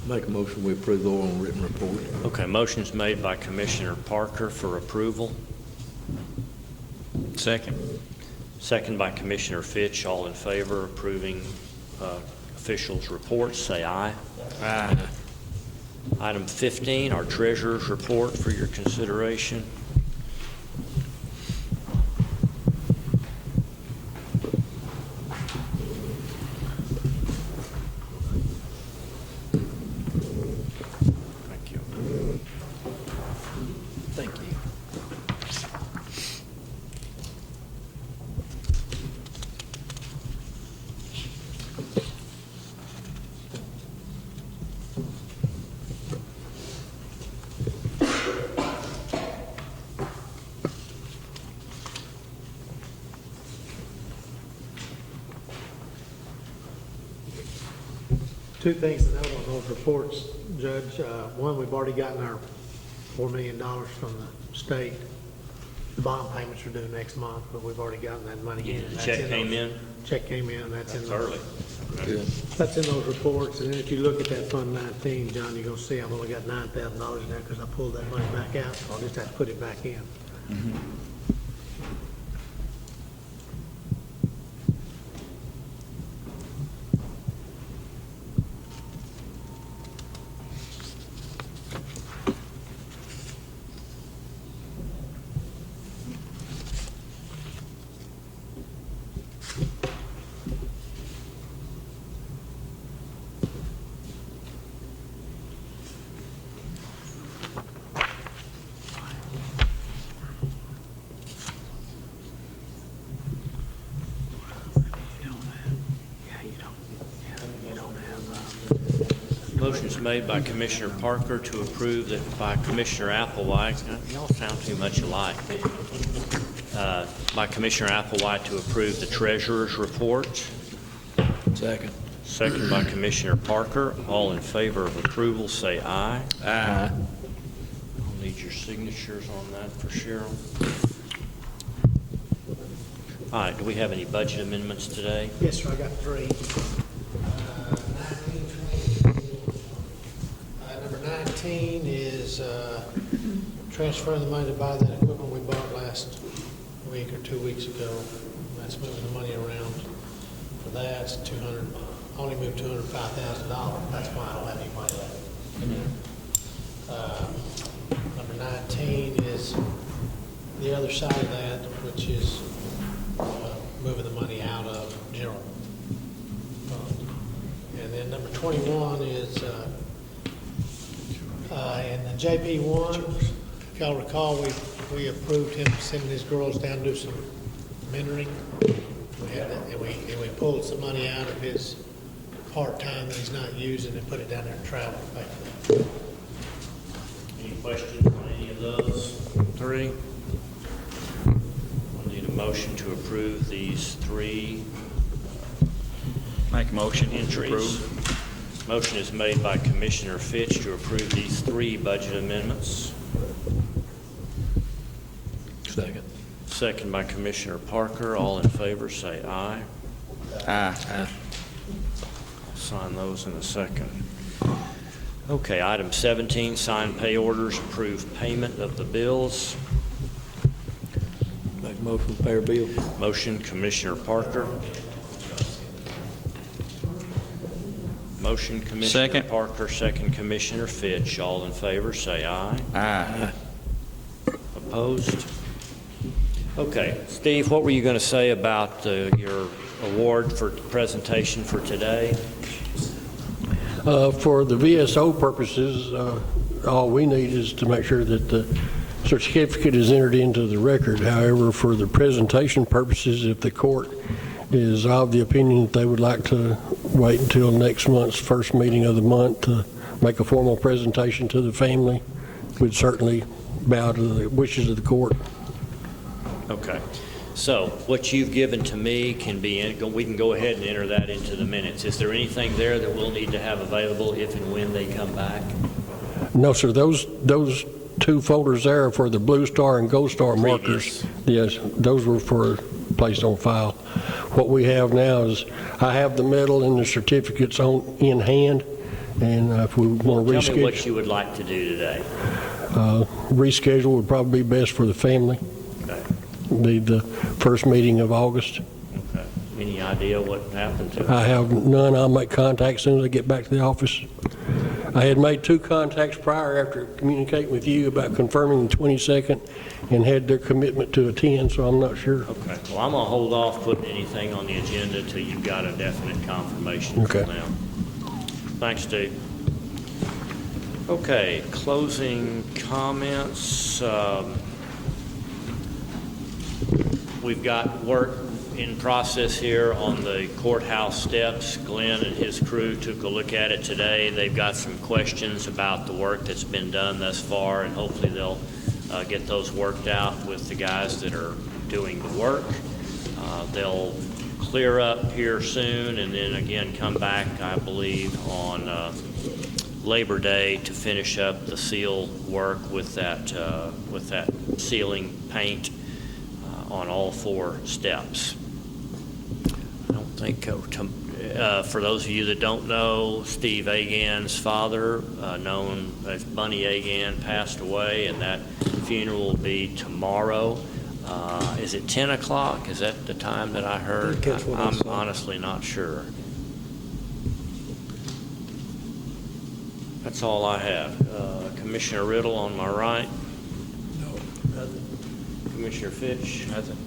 S4: Make a motion, we approve the oral and written report.
S1: Okay, motion's made by Commissioner Parker for approval.
S2: Second.
S1: Second by Commissioner Fitch. All in favor approving officials' reports, say aye.
S2: Aye.
S1: Item 15, our treasurer's report for your consideration. Thank you.
S4: Thank you.
S7: Two things to note on those reports, Judge. One, we've already gotten our $4 million from the state. The bond payments are due next month, but we've already gotten that money in.
S1: The
S7: That's
S1: check
S7: in
S1: came
S7: those-
S1: in?
S7: Check came in, that's in
S1: That's
S7: those.
S1: early.
S4: Good.
S7: That's in those reports, and then if you look at that Fund 19, John, you're gonna see I've only got $9,000 in there because I pulled that money back out, so I'll just have to put it back in.
S1: Motion's made by Commissioner Parker to approve that by Commissioner Applewhite. Y'all sound too much alike. By Commissioner Applewhite to approve the treasurer's report.
S4: Second.
S1: Second by Commissioner Parker. All in favor of approval, say aye.
S4: Aye.
S1: I'll need your signatures on that for Cheryl. All right, do we have any budget amendments today?
S7: Yes, sir, I got 3. 19 is transferring the money to buy that equipment we bought last week or 2 weeks ago. That's moving the money around for that. It's 200. I only moved $205,000. That's why I don't have any money left. Number 19 is the other side of that, which is moving the money out of general fund. 21 is, in the JP1, if y'all recall, we approved him sending his girls down to do some mentoring. And we pulled some money out of his part-time that he's not using and put it down there in travel to pay for that.
S1: Any questions on any of those three? We'll need a motion to approve these three
S2: Make a motion to
S1: entries.
S2: approve.
S1: Motion is made by Commissioner Fitch to approve these three budget amendments.
S4: Second.
S1: Second by Commissioner Parker. All in favor, say aye.
S2: Aye.
S1: I'll sign those in a second. Okay, item 17, sign pay orders, approve payment of the bills.
S4: Make a motion to pay our bill.
S1: Motion, Commissioner Parker. Motion, Commissioner
S2: Second.
S1: Parker, second, Commissioner Fitch. All in favor, say aye.
S2: Aye.
S1: Opposed? Okay, Steve, what were you going to say about your award for presentation for today?
S13: For the VSO purposes, all we need is to make sure that the certificate is entered into the record. However, for the presentation purposes, if the court is of the opinion that they would like to wait until next month's first meeting of the month to make a formal presentation to the family, we'd certainly bow to the wishes of the court.
S1: Okay. So what you've given to me can be, we can go ahead and enter that into the minutes. Is there anything there that we'll need to have available if and when they come back?
S13: No, sir. Those two folders there are for the Blue Star and Gold Star
S1: Previous.
S13: markers. Yes, those were placed on file. What we have now is I have the medal and the certificates in hand, and if we want to
S1: Tell me what
S13: reschedule,
S1: you would like to do today.
S13: reschedule would probably be best for the family.
S1: Okay.
S13: Be the first meeting of August.
S1: Okay. Any idea what happened to it?
S13: I have none. I'll make contact as soon as I get back to the office. I had made 2 contacts prior after communicating with you about confirming the 22nd and had their commitment to attend, so I'm not sure.
S1: Okay. Well, I'm going to hold off putting anything on the agenda until you've got a definite confirmation
S13: Okay.
S1: from them. Thanks, Steve. Okay, closing comments. We've got work in process here on the courthouse steps. Glenn and his crew took a look at it today. They've got some questions about the work that's been done thus far, and hopefully they'll get those worked out with the guys that are doing the work. They'll clear up here soon and then again come back, I believe, on Labor Day to finish up the seal work with that sealing paint on all 4 steps. I don't think, for those of you that don't know, Steve Agan's father, known as Bunny Agan, passed away, and that funeral will be tomorrow. Is it 10 o'clock? Is that the time that I heard?
S4: I think that's what I
S1: I'm
S4: saw.
S1: honestly not sure. That's all I have. Commissioner Riddle on my right.
S6: No, nothing.
S1: Commissioner Fitch. Nothing.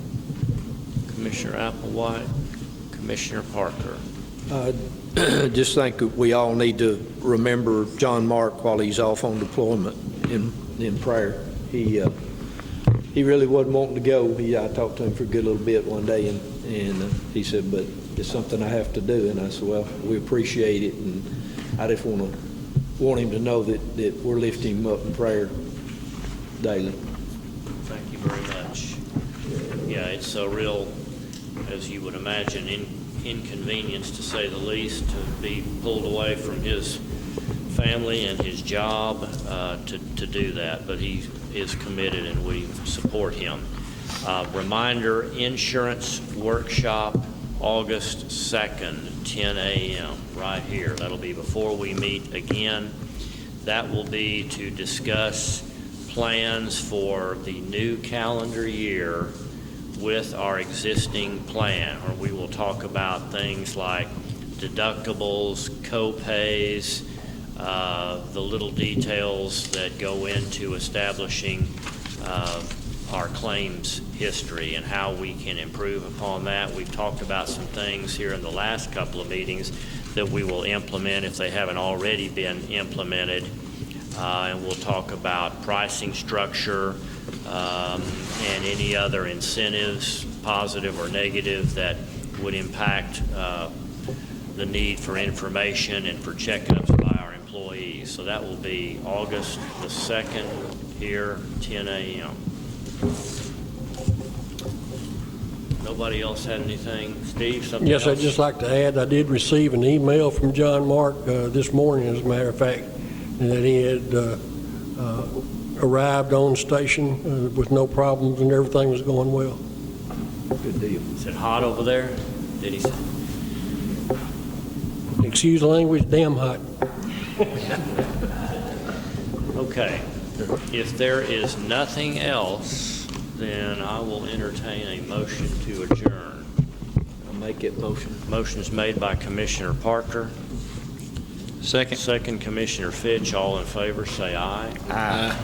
S1: Commissioner Applewhite. Commissioner Parker.
S4: Just think that we all need to remember John Mark while he's off on deployment in prayer. He really wasn't wanting to go. I talked to him for a good little bit one day, and he said, but it's something I have to do. And I said, well, we appreciate it, and I just want him to know that we're lifting him up in prayer daily.
S1: Thank you very much. Yeah, it's a real, as you would imagine, inconvenience to say the least, to be pulled away from his family and his job to do that, but he is committed and we support him. Reminder, insurance workshop, August 2nd, 10 a.m. right here. That'll be before we meet again. That will be to discuss plans for the new calendar year with our existing plan, where we will talk about things like deductibles, co-pays, the little details that go into establishing our claims history and how we can improve upon that. We've talked about some things here in the last couple of meetings that we will implement if they haven't already been implemented. And we'll talk about pricing structure and any other incentives, positive or negative, that would impact the need for information and for checkups by our employees. So that will be August the 2nd here, 10 a.m. Nobody else had anything? Steve, something else?
S13: Yes, I'd just like to add, I did receive an email from John Mark this morning, as a matter of fact, that he had arrived on station with no problems and everything was going well.
S4: Good deal.
S1: Is it hot over there? Did he say?
S13: Excuse the language, damn hot.
S1: Okay. If there is nothing else, then I will entertain a motion to adjourn.
S4: I'll make that motion.
S1: Motion's made by Commissioner Parker.
S2: Second.
S1: Second, Commissioner Fitch. All in favor, say aye.
S2: Aye.